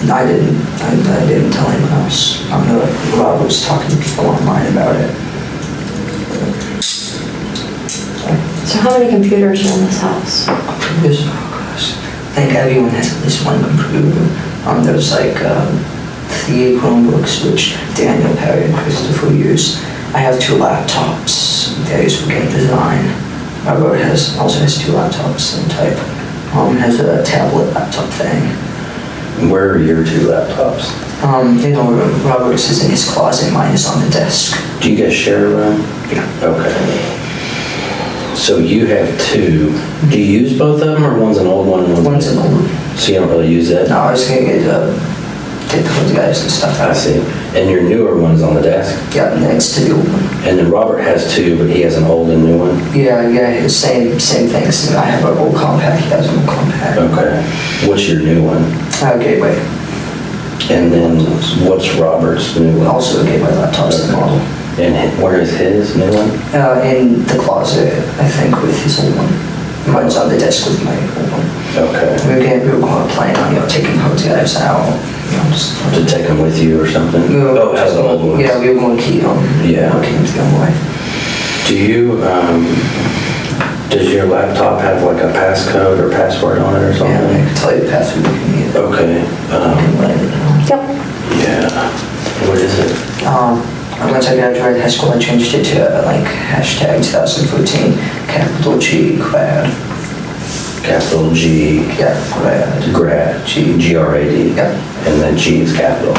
I didn't. I didn't tell anyone else. I know Rob was talking to people online about it. So how many computers are in this house? I think everyone has at least one computer. There's like 3 Chromebooks, which Daniel, Perry, and Christopher use. I have 2 laptops. They're used for game design. Robert also has 2 laptops and type. Has a tablet laptop thing. Where are your 2 laptops? Robert's is in his closet, mine is on the desk. Do you guys share a room? Yeah. Okay. So you have 2. Do you use both of them, or one's an old one and One's an old one. So you don't really use that? No, I was gonna get the hood guys and stuff. I see. And your newer one's on the desk? Yeah, next to the old one. And then Robert has two, but he has an old and new one? Yeah, same things. I have an old compact, he has an old compact. Okay. What's your new one? Gateway. And then what's Robert's new one? Also a Gateway laptop, same model. And where is his new one? In the closet, I think, with his old one. Mine's on the desk with my old one. Okay. We were going to plan on, taking both guys out, just... To take them with you or something? Oh, has the old ones. Yeah, we were going to keep them. Yeah. Keep them to go away. Do you, does your laptop have like a passcode or password on it or something? Yeah, I can tell you the password if you need it. Okay. Yep. Yeah. What is it? Once I graduated high school, I changed it to hashtag 2014, capital G, grad. Capital G. Yeah, grad. Grad. G-R-A-D. Yeah. And then G is capital.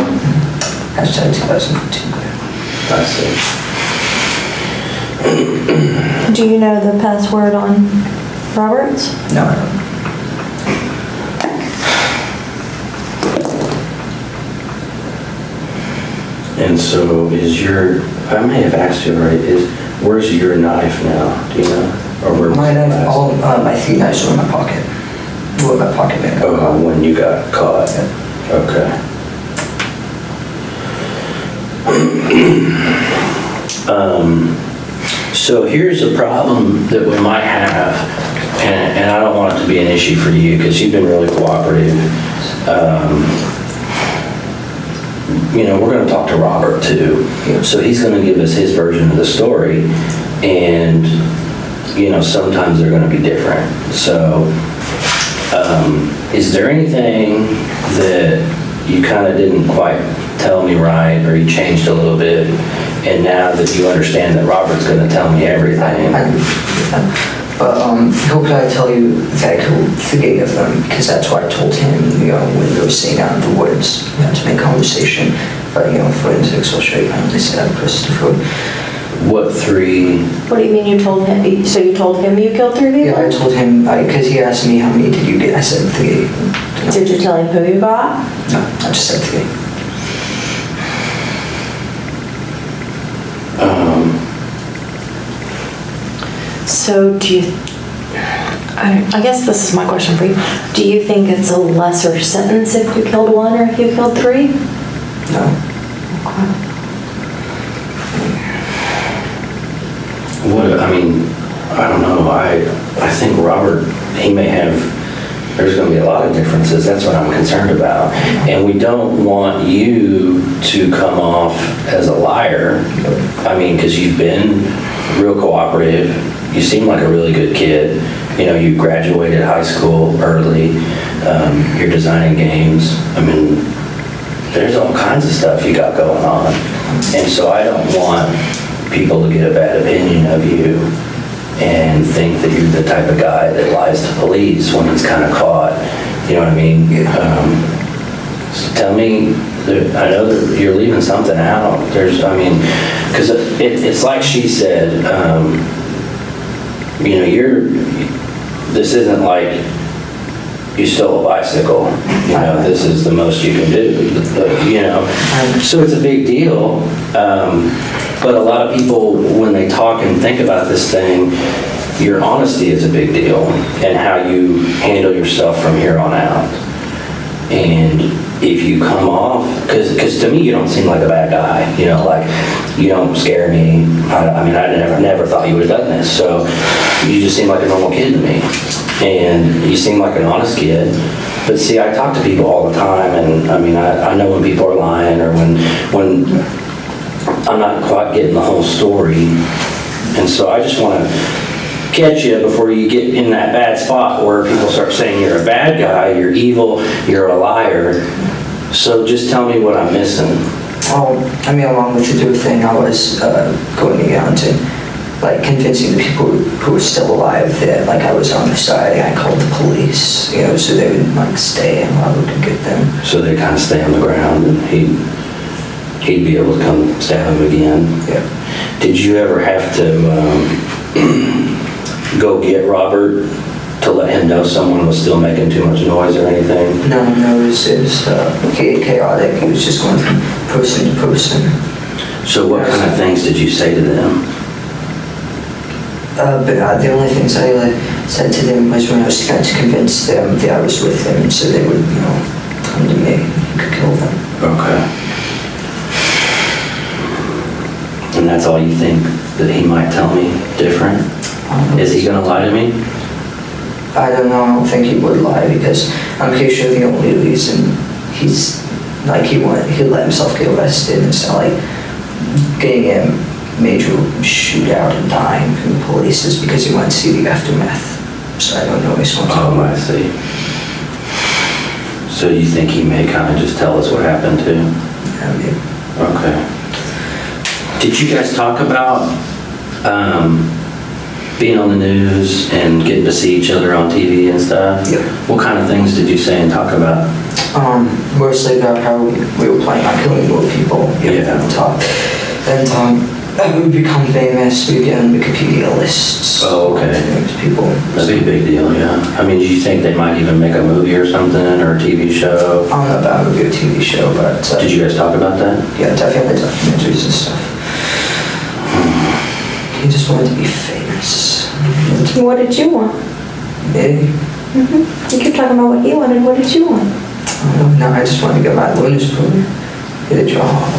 Hashtag 2014, grad. I see. Do you know the password on Robert's? No, I don't. And so is your, I may have asked you already, where's your knife now? Do you know? Or where My knife, last? all my feet knives are in my pocket. Well, my pocket bag. Oh, when you got caught? Okay. So here's a problem that we might have, and I don't want it to be an issue for you because you've been really cooperative. We're going to talk to Robert too. So he's going to give us his version of the story, and sometimes they're going to be different. So is there anything that you kind of didn't quite tell me right, or you changed a little bit, and now that you understand that Robert's going to tell me everything? But he'll probably tell you that he'll forgive them, because that's what I told him, when we were sitting out in the woods, to make conversation. But, forensics will show you how they set up Christopher. What three? What do you mean you told him? So you told him you killed 3 people? Yeah, I told him, because he asked me how many did you get, I said 3. Did you tell him who you got? No, I just said 3. So do you, I guess this is my question for you. Do you think it's a lesser sentence if you killed 1 or if you killed 3? No. I don't know. I think Robert, he may have, there's going to be a lot of differences. That's what I'm concerned about. And we don't want you to come off as a liar. Because you've been real cooperative. You seem like a really good kid. You graduated high school early. You're designing games. There's all kinds of stuff you got going on. And so I don't want people to get a bad opinion of you and think that you're the type of guy that lies to police when he's kind of caught. You know what I mean? So tell me, I know that you're leaving something out. Because it's like she said, this isn't like you stole a bicycle. This is the most you can do. So it's a big deal. But a lot of people, when they talk and think about this thing, your honesty is a big deal, and how you handle yourself from here on out. And if you come off, because to me you don't seem like a bad guy. You don't scare me. I never thought you would have done this. So you just seem like a normal kid to me, and you seem like an honest kid. But see, I talk to people all the time, and I know when people are lying, or when I'm not quite getting the whole story. And so I just want to catch you before you get in that bad spot where people start saying you're a bad guy, you're evil, you're a liar. So just tell me what I'm missing. Along with the dude thing, I was going around and convincing the people who were still alive that I was on their side, and I called the police, so they would stay and I would get them. So they kind of stay on the ground, and he'd be able to come stab him again. Yeah. Did you ever have to go get Robert to let him know someone was still making too much noise or anything? No, it was chaotic. He was just going from person to person. So what kind of things did you say to them? But the only things I said to them was when I was trying to convince them that I was with them, so they would, come to me and could kill them. Okay. And that's all you think that he might tell me different? Is he gonna lie to me? I don't know. I don't think he would lie because I'm pretty sure the only reason he's like he let himself get arrested and it's not like getting a major shootout and dying from the police is because he went to see the aftermath. So I don't know. He's going to. Oh, I see. So you think he may kind of just tell us what happened too? Yeah, maybe. Okay. Did you guys talk about being on the news and getting to see each other on TV and stuff? Yeah. What kind of things did you say and talk about? Mostly about how we were planning on killing more people. Yeah. And we become famous. We get on Wikipedia lists. Oh, okay. Famous people. That'd be a big deal, yeah. I mean, do you think they might even make a movie or something, or a TV show? I don't know about a movie or TV show, but... Did you guys talk about that? Yeah, definitely documentaries and stuff. He just wanted to be famous. What did you want? Me? You keep talking about what he wanted. What did you want? No, I just wanted to get my lawyer's program. Get a job.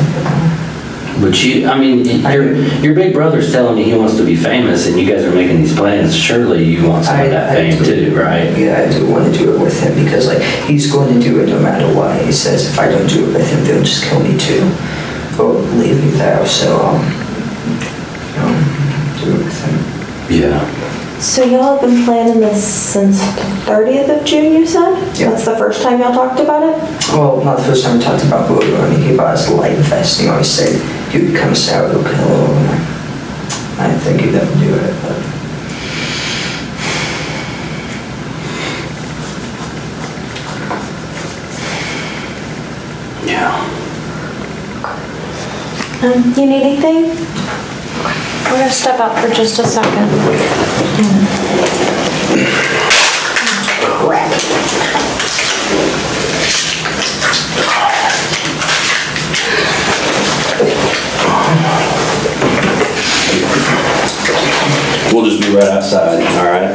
But your big brother's telling me he wants to be famous, and you guys are making these plans. Surely you want some of that fame too, right? Yeah, I do want to do it with him because, he's going to do it no matter what. He says if I don't do it with him, they'll just kill me too, or leave me there. So, do it with him. Yeah. So y'all have been planning this since the 30th of June, you said? Yeah. That's the first time y'all talked about it? Well, not the first time we talked about Bever. I mean, he bought us a light vest. He always said he would become a sourdough killer. I didn't think he'd ever do it, but... Yeah. You need anything? We're gonna step out for just a second. Crap. We'll just be right outside, all right?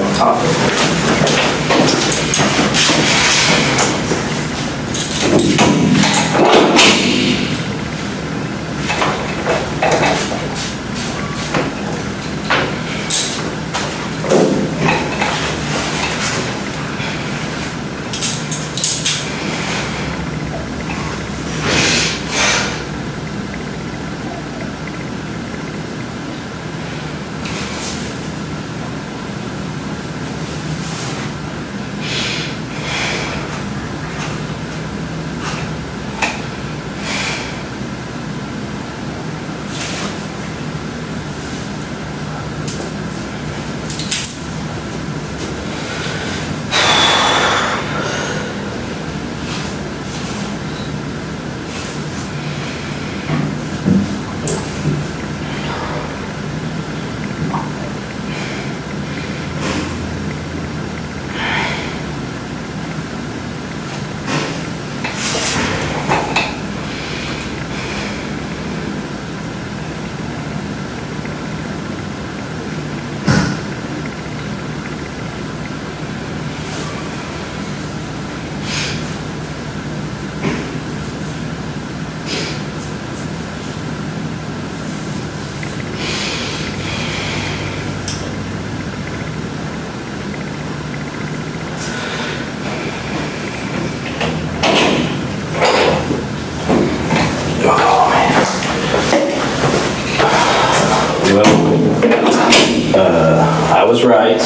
I was right.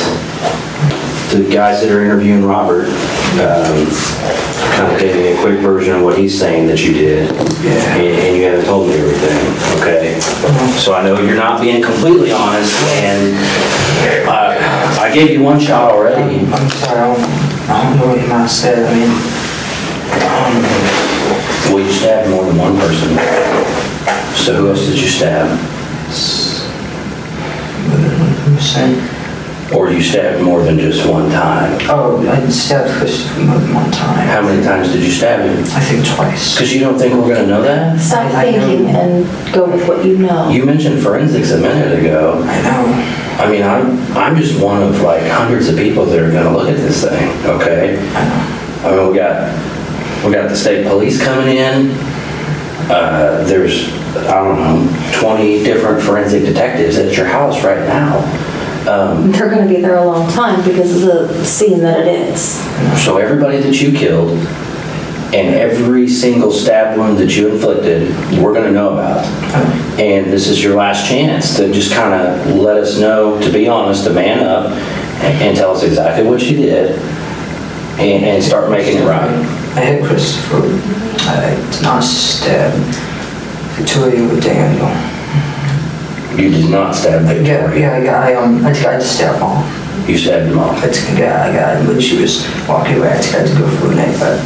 The guys that are interviewing Robert kind of gave me a quick version of what he's saying that you did. Yeah. And you haven't told me everything, okay? So I know you're not being completely honest, and I gave you one shot already. I'm sorry, I don't know what you might have said. I mean, Well, you stabbed more than one person. So who else did you stab? what was I saying? Or you stabbed more than just one time? Oh, I stabbed Christopher more than one time. How many times did you stab him? I think twice. Because you don't think we're going to know that? Stop I know. thinking and go with what you know. You mentioned forensics a minute ago. I know. I mean, I'm just one of like hundreds of people that are going to look at this thing, okay? I know. I mean, we got the state police coming in. There's, I don't know, 20 different forensic detectives at your house right now. They're going to be there a long time because of the scene that it is. So everybody that you killed and every single stab wound that you inflicted, we're going to know about. And this is your last chance to just kind of let us know, to be honest, to man up and tell us exactly what you did and start making it right. I hit Christopher. I did not stab Victoria or Daniel. You did not stab Victoria. I tried to stab Mom. You stabbed them all. I got when she was walking away. I tried to go for a neck, but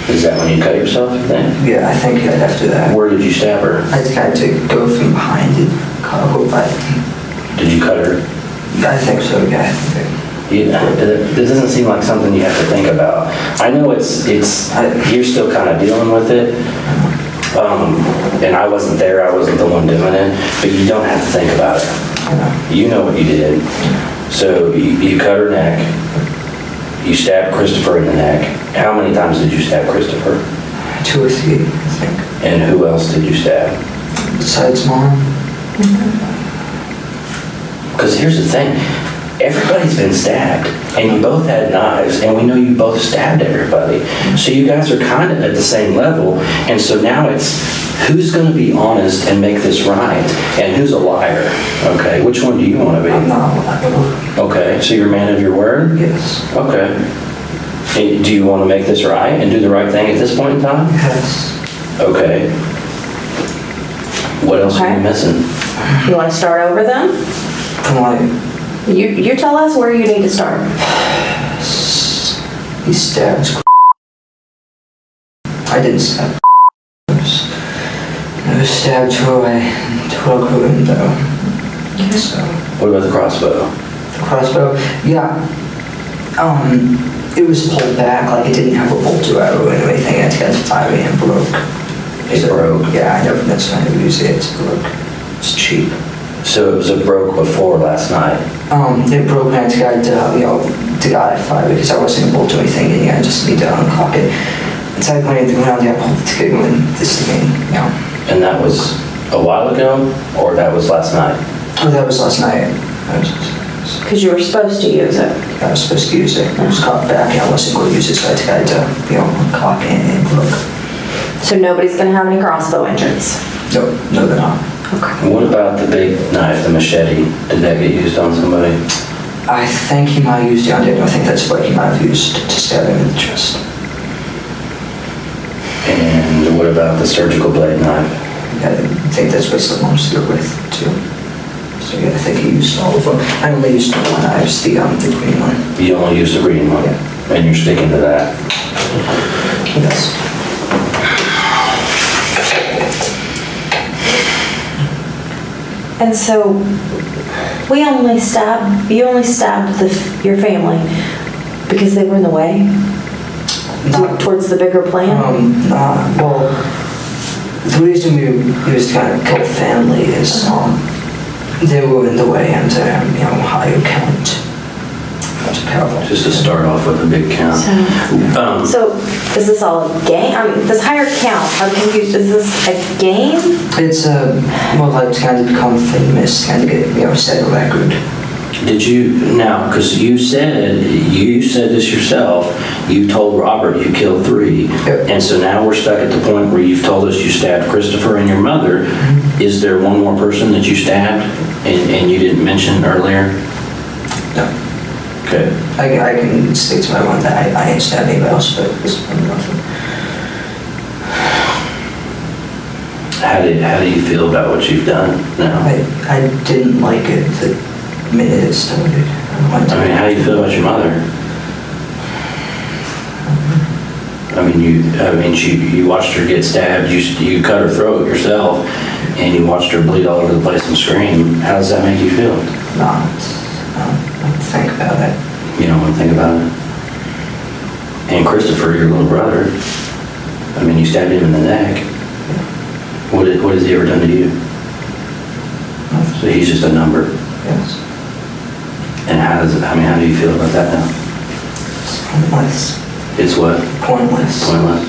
Is that when you cut yourself then? yeah, I think I'd have to do that. Where did you stab her? I tried to go from behind the cargo, but Did you cut her? I think so. Yeah. This doesn't seem like something you have to think about. I know you're still kind of dealing with it. And I wasn't there, I wasn't the one doing it, but you don't have to think about it. I know. You know what you did. So you cut her neck, you stabbed Christopher in the neck. How many times did you stab Christopher? 2 or 3, I think. And who else did you stab? Besides Mom. Because here's the thing, everybody's been stabbed, and you both had knives, and we know you both stabbed everybody. So you guys are kind of at the same level, and so now it's who's going to be honest and make this right, and who's a liar, okay? Which one do you want to be? I'm not liable. Okay, so you're a man of your word? Yes. Okay. And do you want to make this right and do the right thing at this point in time? Yes. Okay. What else are you Okay. missing? You want to start over then? From like, You tell us where you need to start. he stabbed. I didn't stab. I was stabbed to a window. So What about the crossbow? the crossbow, yeah. It was pulled back, like it didn't have a bolt or arrow or anything. It got fired and broke. It broke? Yeah, I never that's trying to use it. It's broke. It's cheap. So it was a broke before last night. It broke and I tried to get it fired because I wasn't able to do anything and I just need to uncock it. It's like when I hit the ground, I pulled the trigger and this thing, And that was a while ago, or that was last night? Oh, that was last night. Because you were supposed to use it. I was supposed to use it. I was caught back and I wasn't going to use it, so I tried to, uncock it and it broke. So nobody's going to have any crossbow injuries. No, they're not. Okay. What about the big knife, the machete? Did that get used on somebody? I think he might have used it on Daniel. I think that's what he might have used to stab him in the chest. And what about the surgical blade knife? I think that's what someone was to go with, too. So yeah, I think he used all of them. I only used the one knives, the green one. You only used the green one, Yeah. and you're sticking to that. Yes. And so you only stabbed your family because they were in the way? Towards the bigger plan? Well, the reason we was trying to kill family is, they were in the way and, higher count. That's powerful. Just to start off with a big count. So is this all a game? This higher count, I'm confused. Is this a game? It's more like trying to become famous, trying to get, set a record. Did you, now, because you said this yourself, you told Robert you killed 3, Yep. and so now we're stuck at the point where you've told us you stabbed Christopher and your mother. Is there one more person that you stabbed and you didn't mention earlier? No. Okay. I can stick to my one that I ain't stabbed anybody else, but it's nothing. How do you feel about what you've done now? I didn't like it the minute it started. I mean, how do you feel about your mother? You watched her get stabbed, you cut her throat yourself, and you watched her bleed all over the place and scream. How does that make you feel? No, think about it. You don't want to think about it? And Christopher, your little brother, I mean, you stabbed him in the neck. What has he ever done to you? So he's just a number. Yes. And how do you feel about that now? It's pointless. It's what? Pointless. Pointless.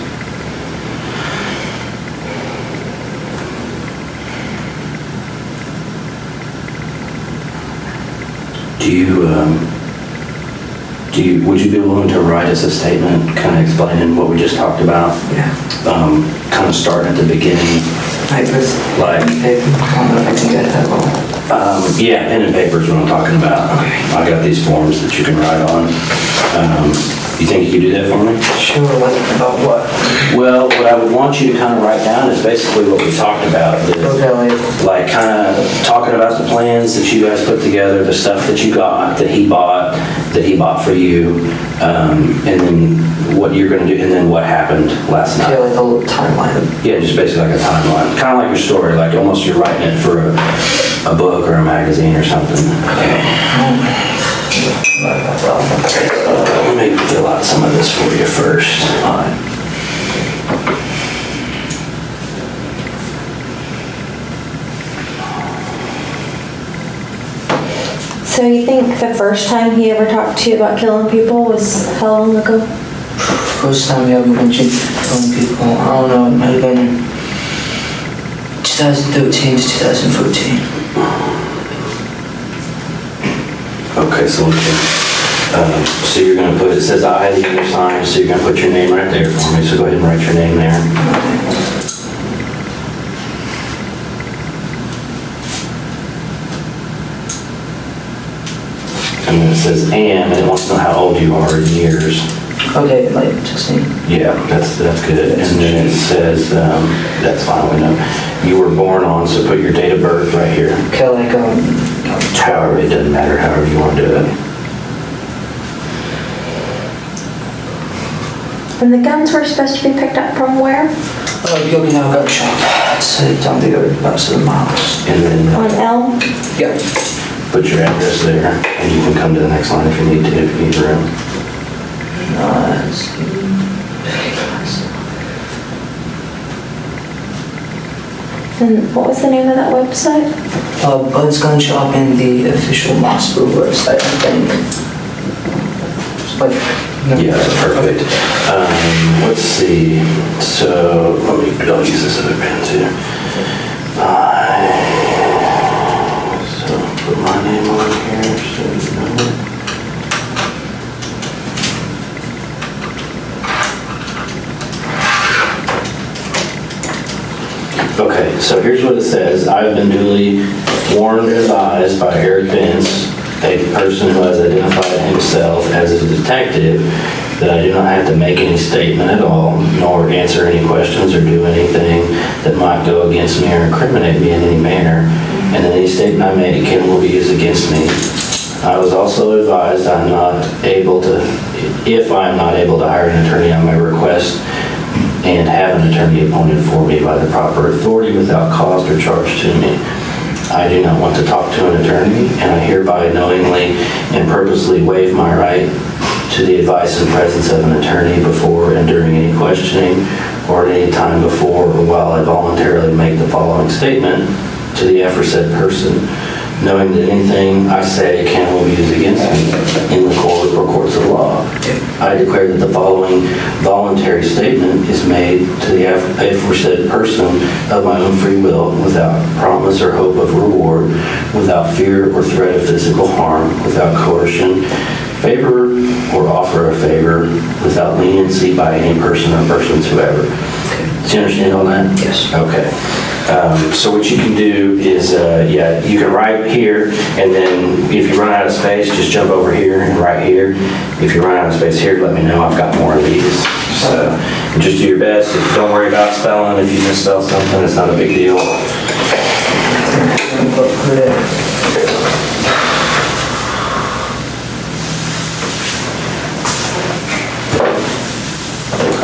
Would you be willing to write us a statement kind of explaining what we just talked about? Yeah. Kind of start at the beginning. Papers. Like, Paper. I don't know if I can get that one. yeah, pen and paper is what I'm talking about. Okay. I got these forms that you can write on. You think you could do that for me? Sure, about what? Well, what I would want you to kind of write down is basically what we talked about. Okay. Like kind of talking about the plans that you guys put together, the stuff that you got, that he bought for you, and then what you're going to do, and then what happened last night. Yeah, like a little timeline. Yeah, just basically like a timeline. Kind of like your story, like almost you're writing it for a book or a magazine or something. Okay. Let me fill out some of this for you first. So you think the first time he ever talked to you about killing people was how long ago? First time we ever mentioned killing people, I don't know, it might have been 2013 to 2014. Okay, so so you're going to put, it says I, the other sign, so you're going to put your name right there for me, so go ahead and write your name there. And then it says and it wants to know how old you are in years. Okay, like 16. Yeah, that's good. And then it says, that's fine, we know. You were born on, so put your date of birth right here. Okay, like, However, it doesn't matter, however you want to do it. And the guns were supposed to be picked up from where? Yogi now gun shop. It's down the road about 7 miles. And then On Elm? Yeah. put your address there, and you can come to the next line if you need to, if you need room. And what was the name of that website? Bud's Gun Shop and the official Moscow website, I think. It's like, Yeah, that's perfect. Let's see. So I'll use this other pen too. So put my name on here so you know it. Okay, so here's what it says. I have been duly warned and advised by Eric Vince, a person who has identified himself as a detective, that I do not have to make any statement at all, nor answer any questions or do anything that might go against me or incriminate me in any manner, and that any statement I make will be used against me. I was also advised if I am not able to hire an attorney on my request, and have an attorney appointed for me by the proper authority without cost or charge to me. I do not want to talk to an attorney, and I hereby knowingly and purposely waive my right to the advice and presence of an attorney before and during any questioning or at any time before or while I voluntarily make the following statement to the aforesaid person, knowing that anything I say can or will be used against me in the court or courts of law. I declare that the following voluntary statement is made to the aforesaid person of my own free will, without promise or hope of reward, without fear or threat of physical harm, without coercion, favor or offer of favor, without leniency by any person or persons whoever. Do you understand all that? Yes. Okay. So what you can do is, you can write here, and then if you run out of space, just jump over here and write here. If you run out of space here, let me know. I've got more of these. So just do your best. Don't worry about spelling. If you misspell something, it's not a big deal.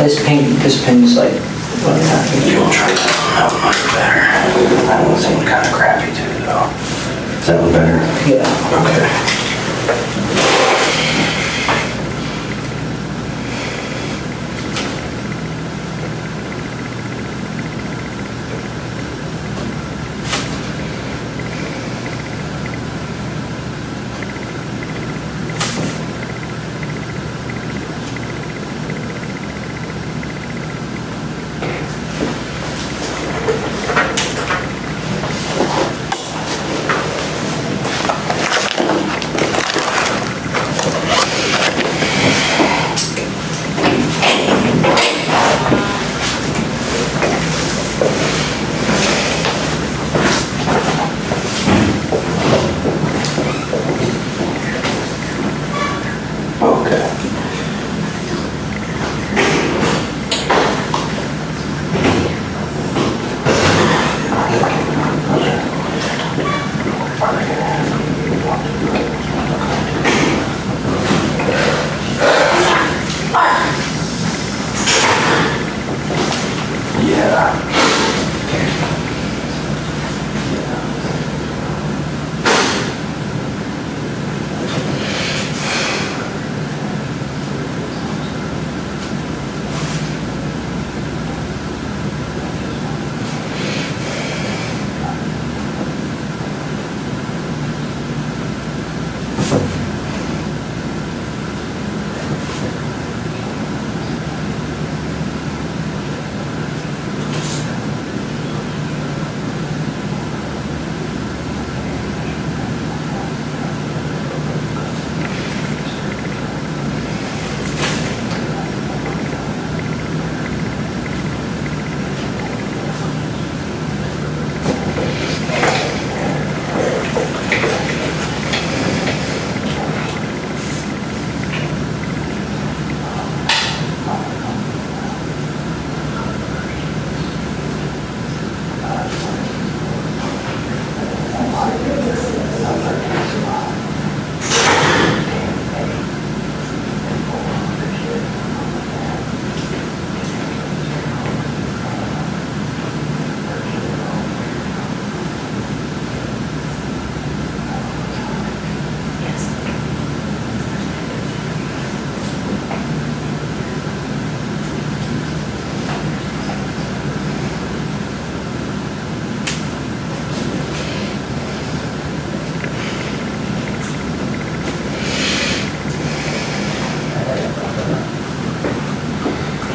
This pen is like, You want to try that one much better. That one seemed kind of crappy too, though. Is that one better? yeah. Okay.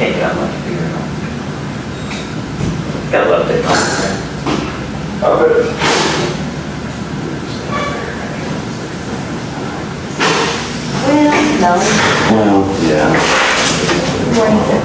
can't get on my computer now. Gotta love it. Well, no. Well, yeah. Where is it?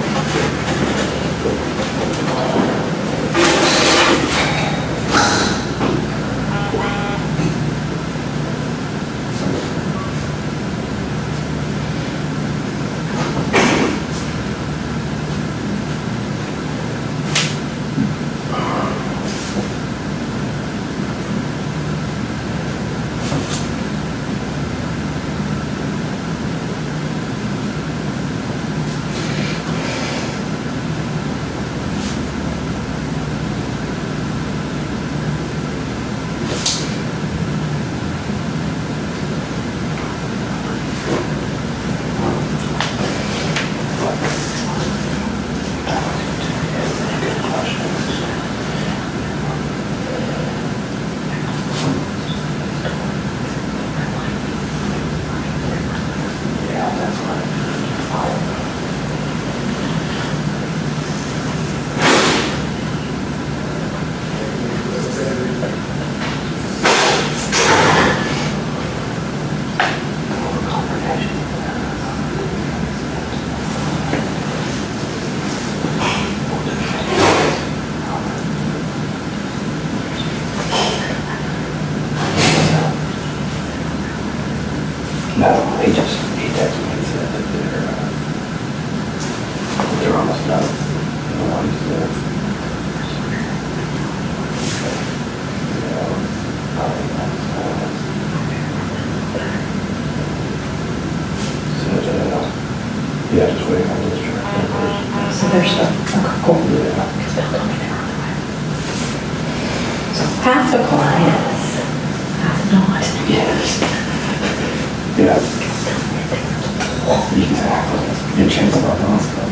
No, he texted me and said that they're almost done. The ones that, yeah, just waiting on this truck. So there's stuff. Okay, cool. Yeah. So half the clients, half not. Yes. Yeah. Exactly. Good chance of our hospital.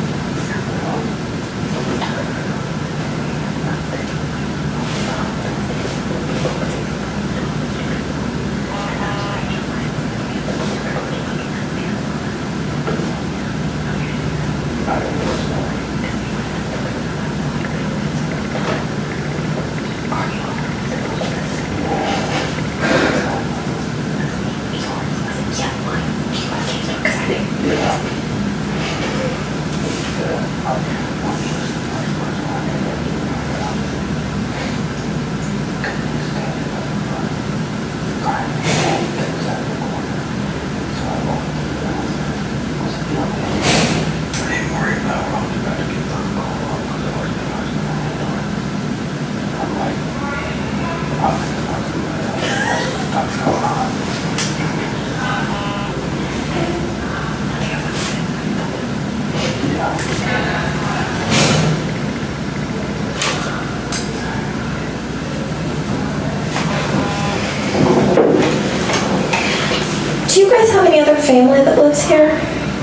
Do you guys have any other family that lives here?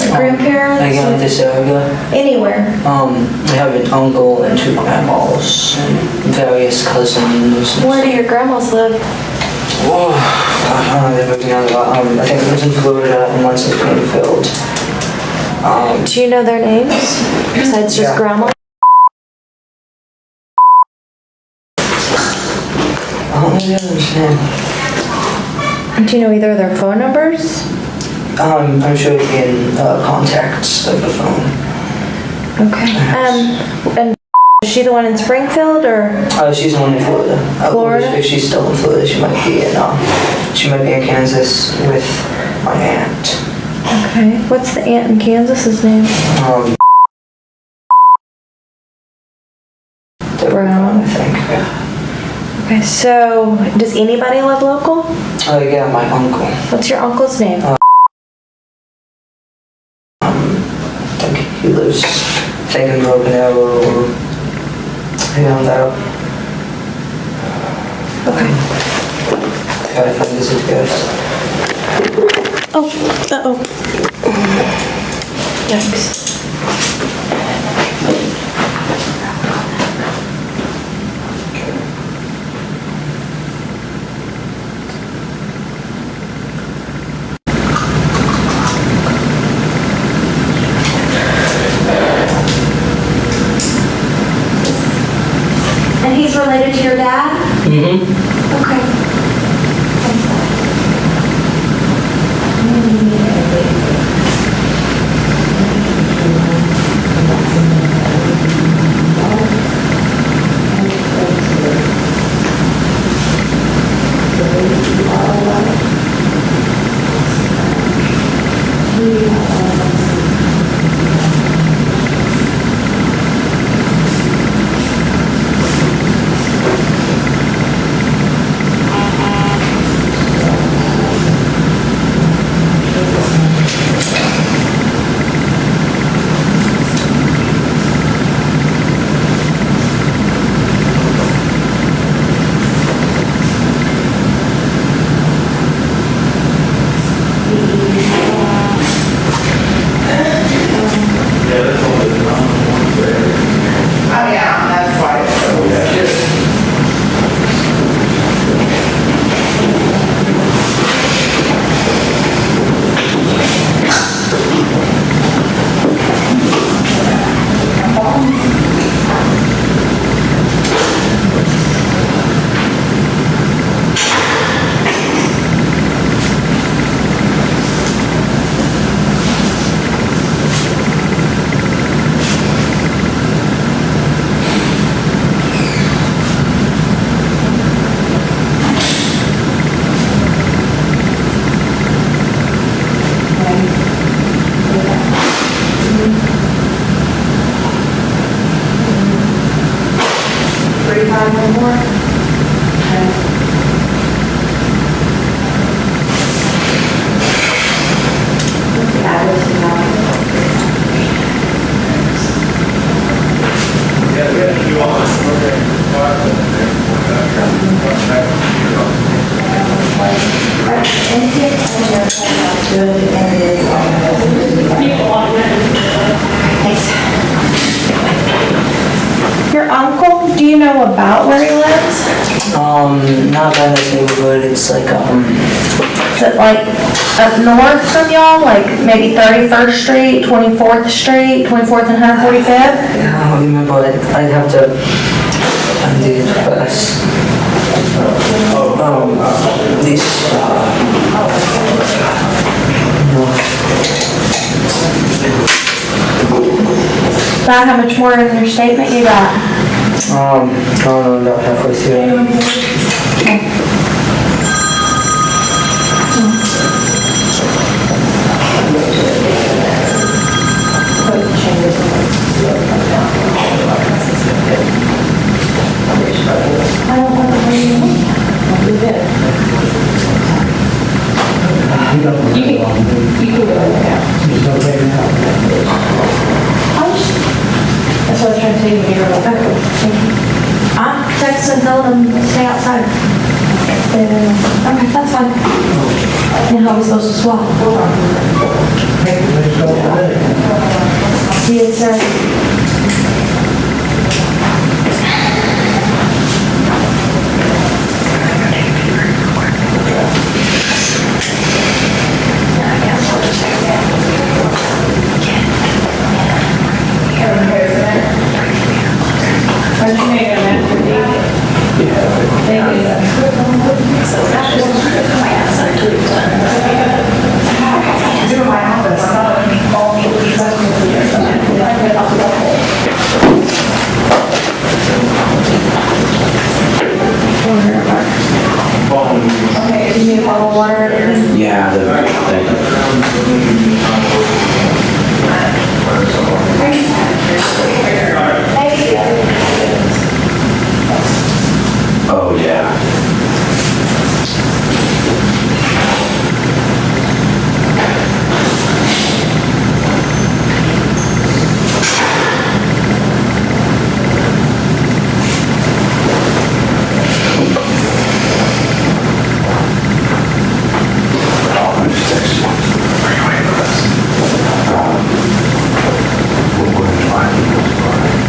Like grandparents? Like in this area. Anywhere? I have an uncle and two grandmas and various cousins. Where do your grandmas live? Whoa, I don't know, they're moving out a lot. I think one's in Florida and one's in Springfield. Do you know their names? Besides just Yeah. grandma? I don't really understand. Do you know either of their phone numbers? I'm sure in contacts of the phone. Okay. And is she the one in Springfield or? She's the one in Florida. Florida? If she's still in Florida, she might be in Kansas with my aunt. Okay. What's the aunt in Kansas's name? Brown, I think. Okay, so does anybody live local? Yeah, my uncle. What's your uncle's name? I think he lives, in Broken Arrow or around that. Okay. I think this is good. Oh, uh-oh. Yikes. you know about where he lives? Not by this neighborhood, it's like, Is it like up north from y'all, like maybe 31st Street, 24th Street, 24th and 145th? yeah, I don't remember, I'd have to find the address. This, About how much more in your statement you got? I don't know, about halfway through. That's what I was trying to tell you when you were like, I'm texting, telling them to stay outside. Okay, that's fine. And how are we supposed to swap? Yes, sir. Okay, do you need a bottle of water? Yeah, thank you. Oh, yeah. I'll just text you. We're going to find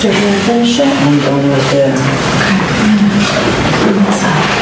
list, or do you finish it? I'm done with it. Clean this up.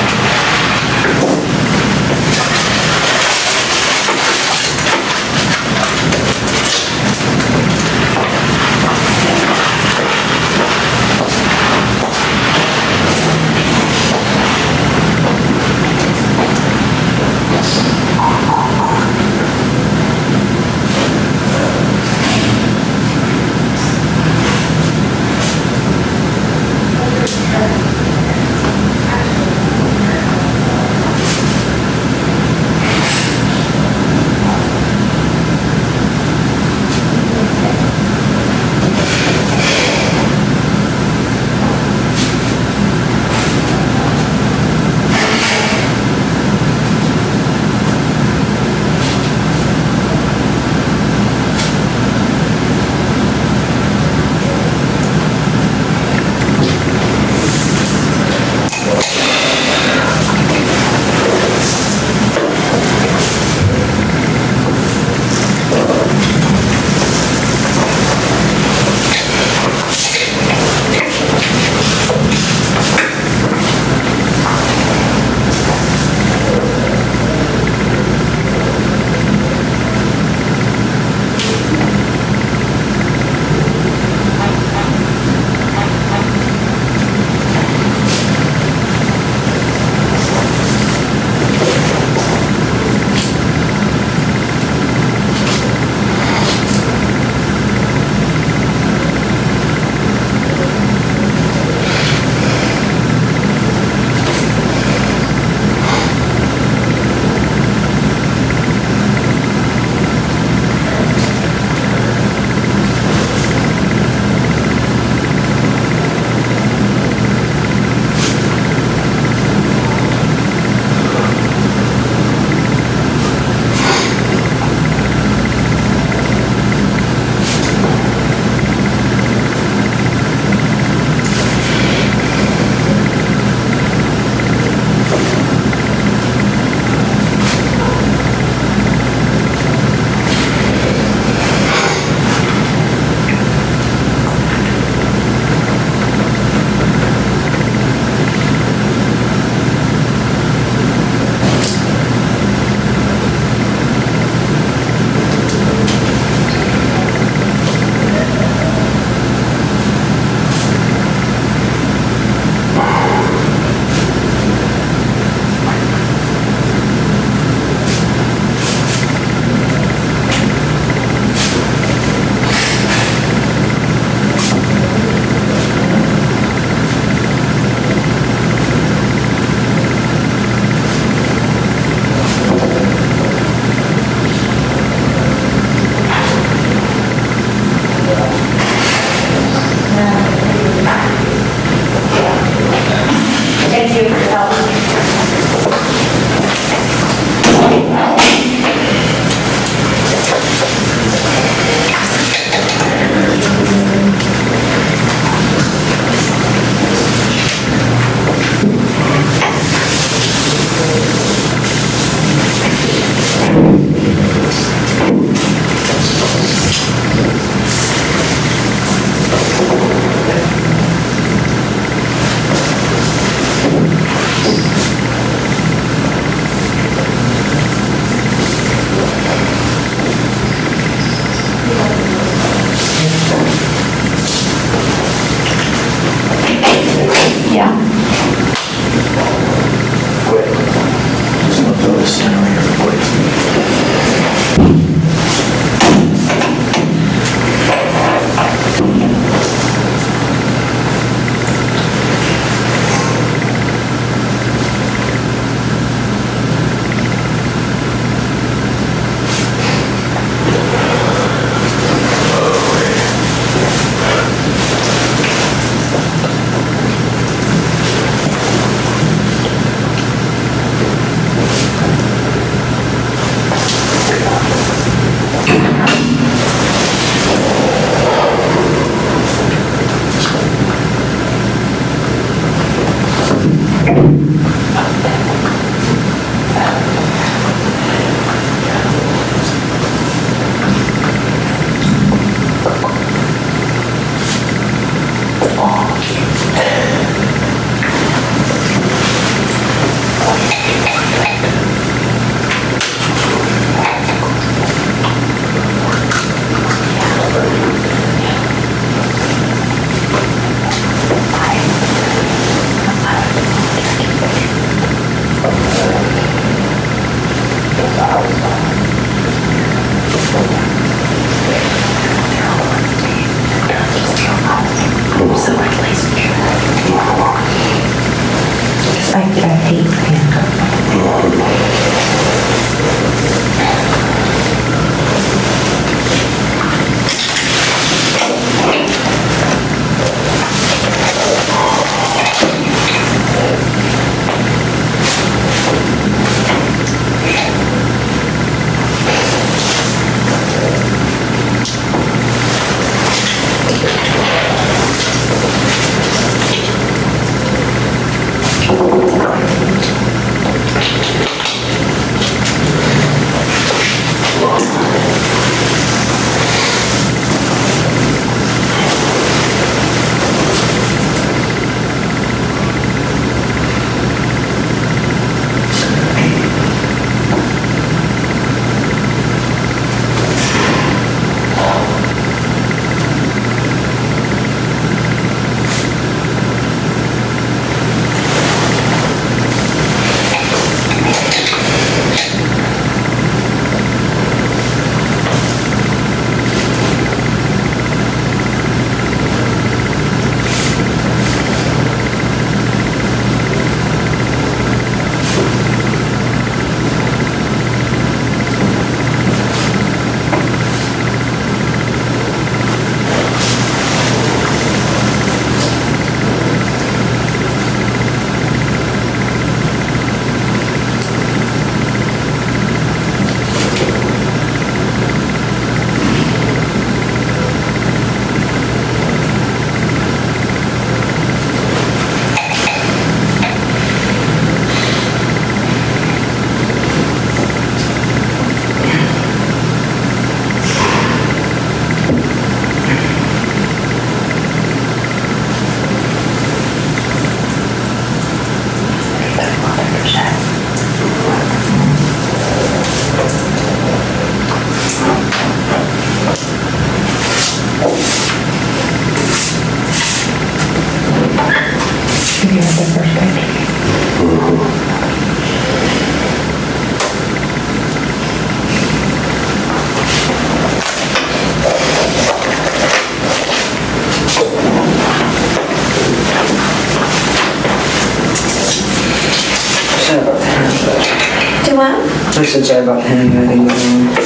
I said sorry about the handwriting.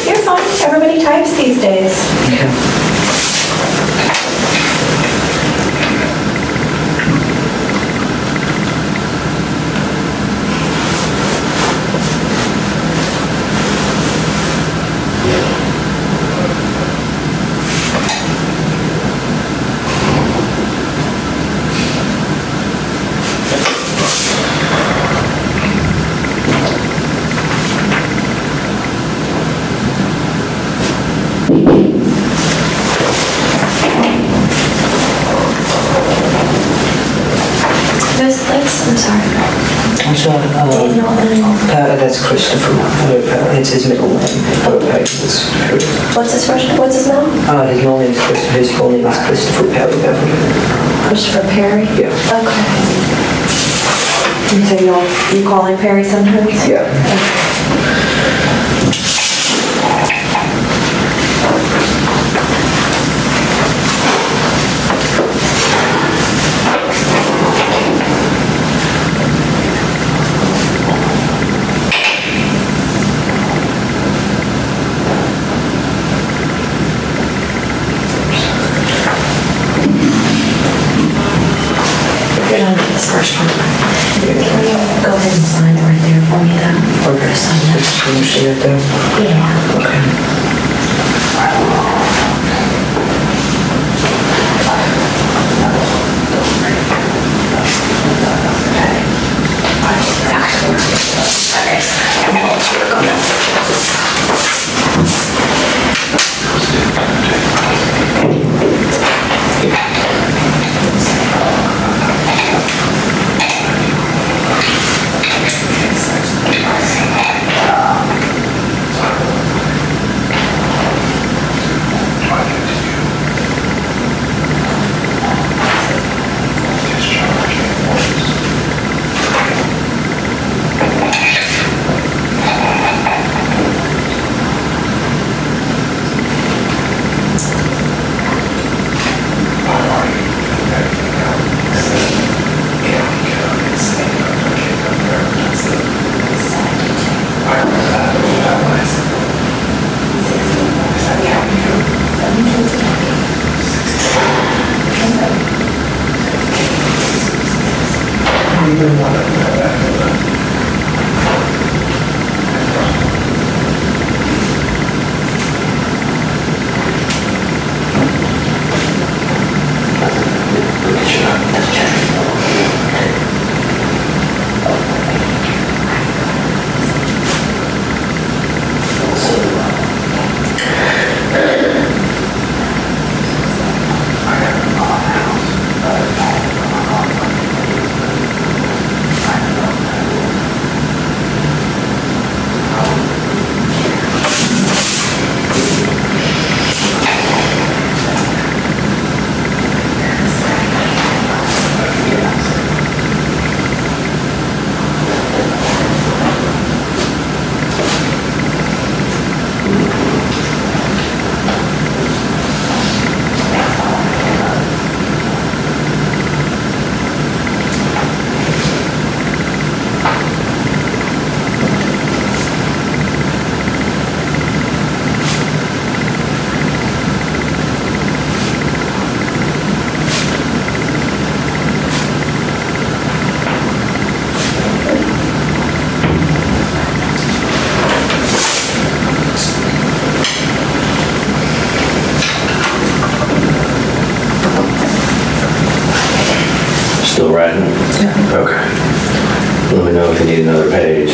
You're fine. Everybody types these days. Okay. I'm sorry. That's Christopher. It's his middle name. What's his first? What's his name? His middle name is Christopher. His full name is Christopher Perry Bever. Christopher Perry? Yeah. Okay. And so you call him Perry sometimes? Yeah. Okay. This first one. Can you go ahead and sign it right there for me though? Okay. Sign that. Can you see it there? Yeah. Okay. Still writing? Yeah. Okay. Let me know if you need another page.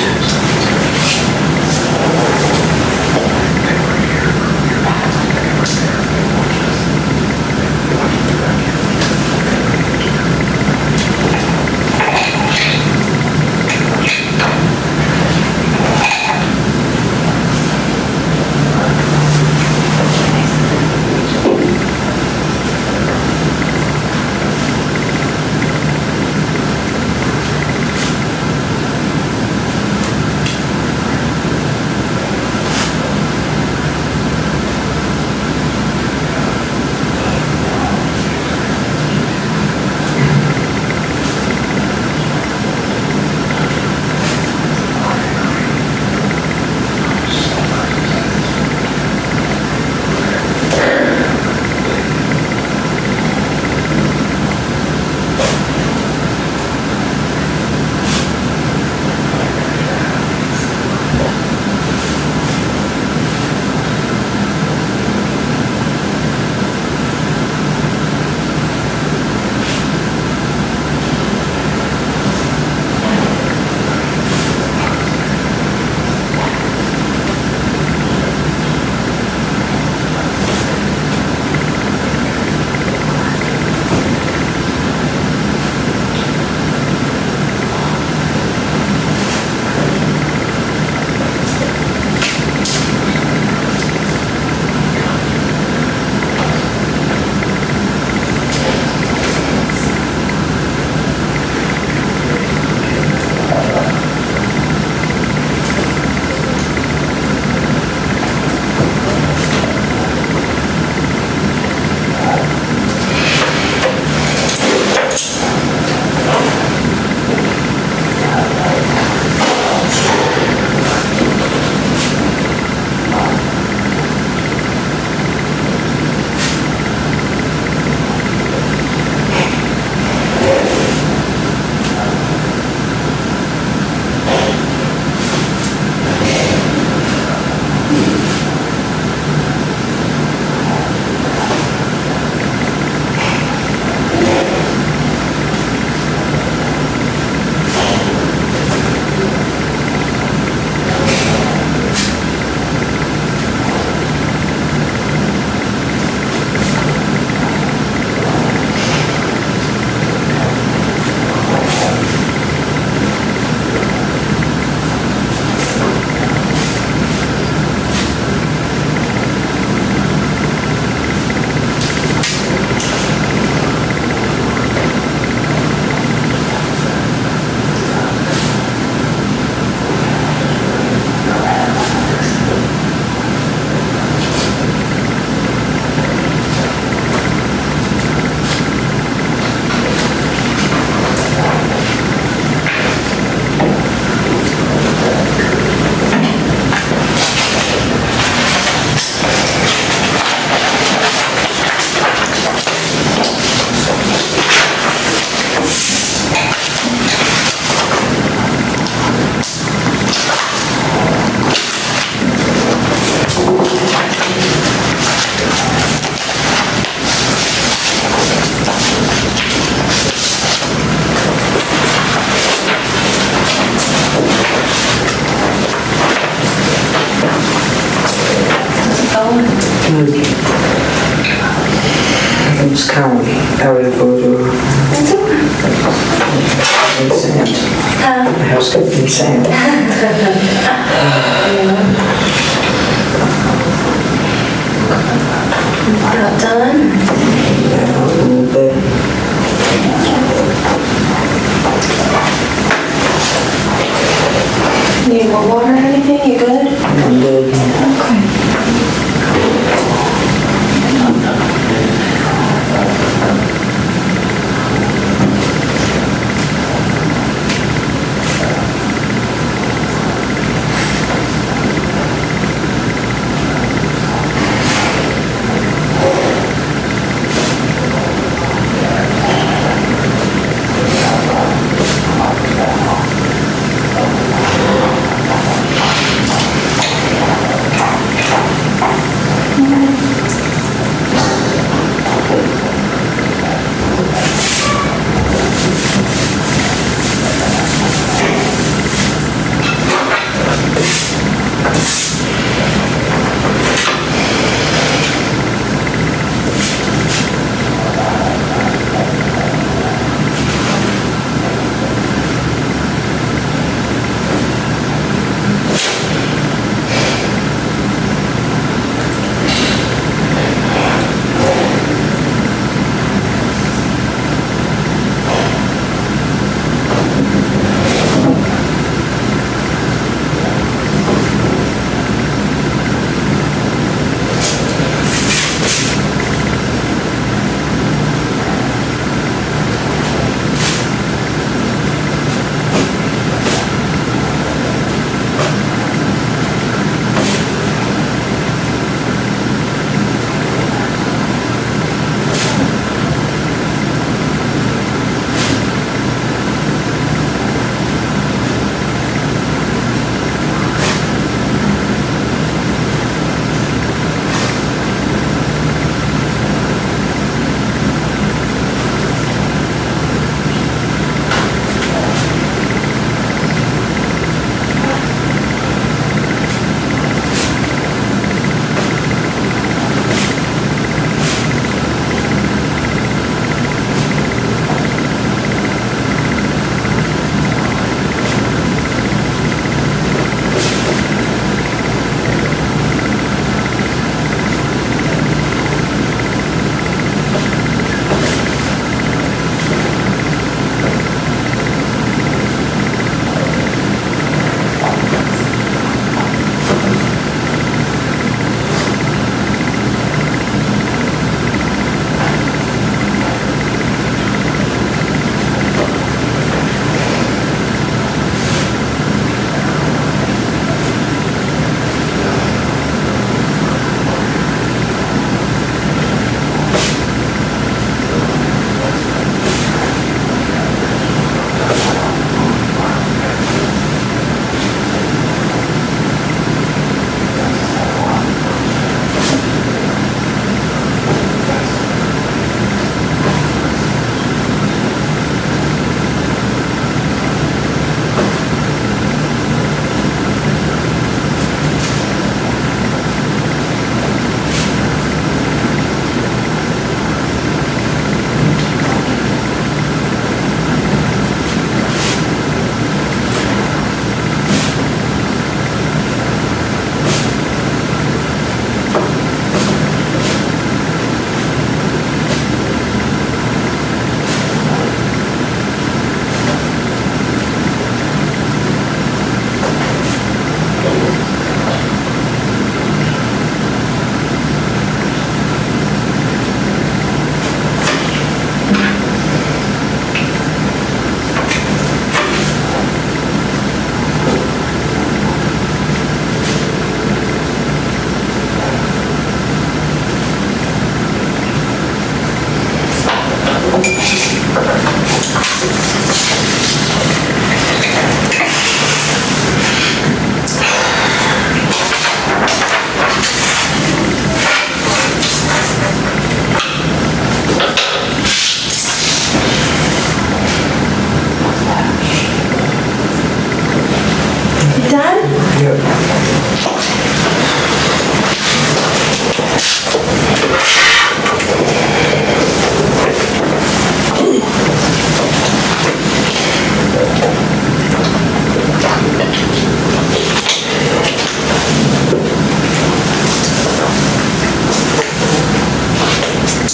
Good. I'm just kind of out of order. It's okay. In sand. The house got in sand. About done? Yeah, a little bit. Need more water or anything? You good? I'm good. Okay.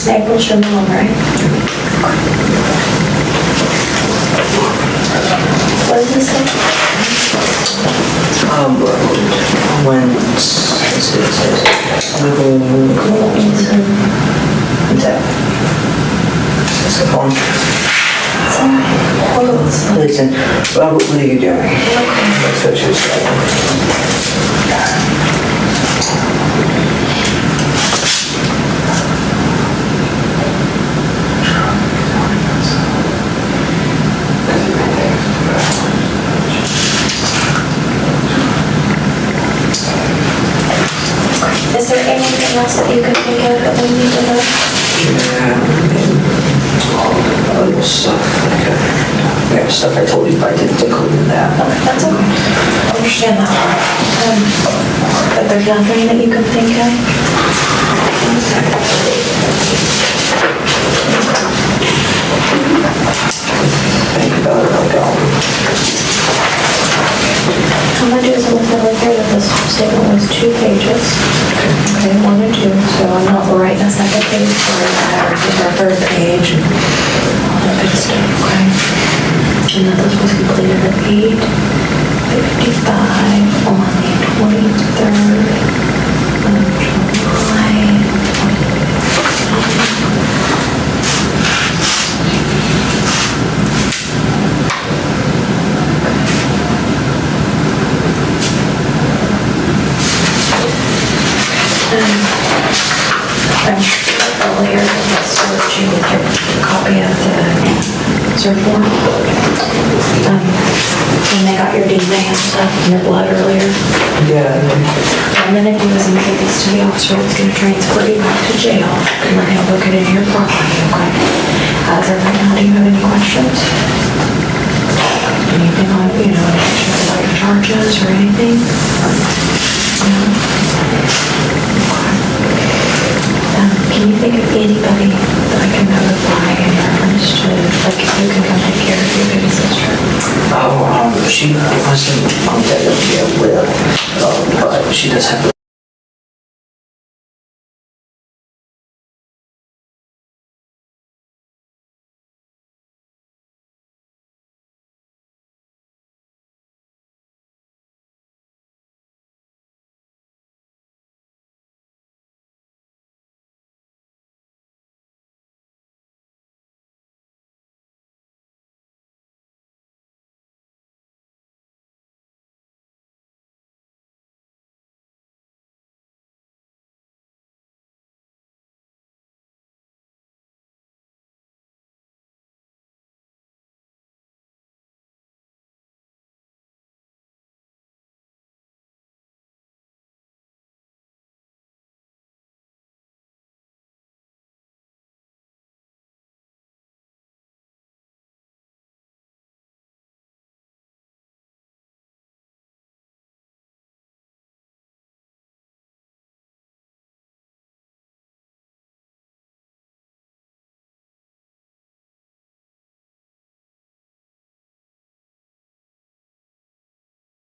April's your mom, right? What does this say? When it's listen, Robert, what are you doing? That's what she was saying. Is there anything else that you could think of that we need to know? Other stuff, stuff I told you, but I didn't include in that. That's okay. I understand that part. But there's nothing that you can think of? Think about it, I'm going to do is I'm going to right there that this statement was 2 pages. Okay, 1 and 2. So I'm not writing a second page for that or a third page and all that good stuff, okay? And that this was completed at 8:55 on the 23rd of July. Earlier, search you with your copy of the search warrant. When they got your DNA and stuff and your blood earlier. Yeah. I'm gonna do is I'm gonna take this to the officer that's gonna transport you back to jail and let him book it into your property, okay? As of right now, do you have any questions? Anything on, any questions about your charges or anything? No? Can you think of anybody that I can notify in reference to, like, who can come take care of your baby sister? She wasn't on that idea with, but she does have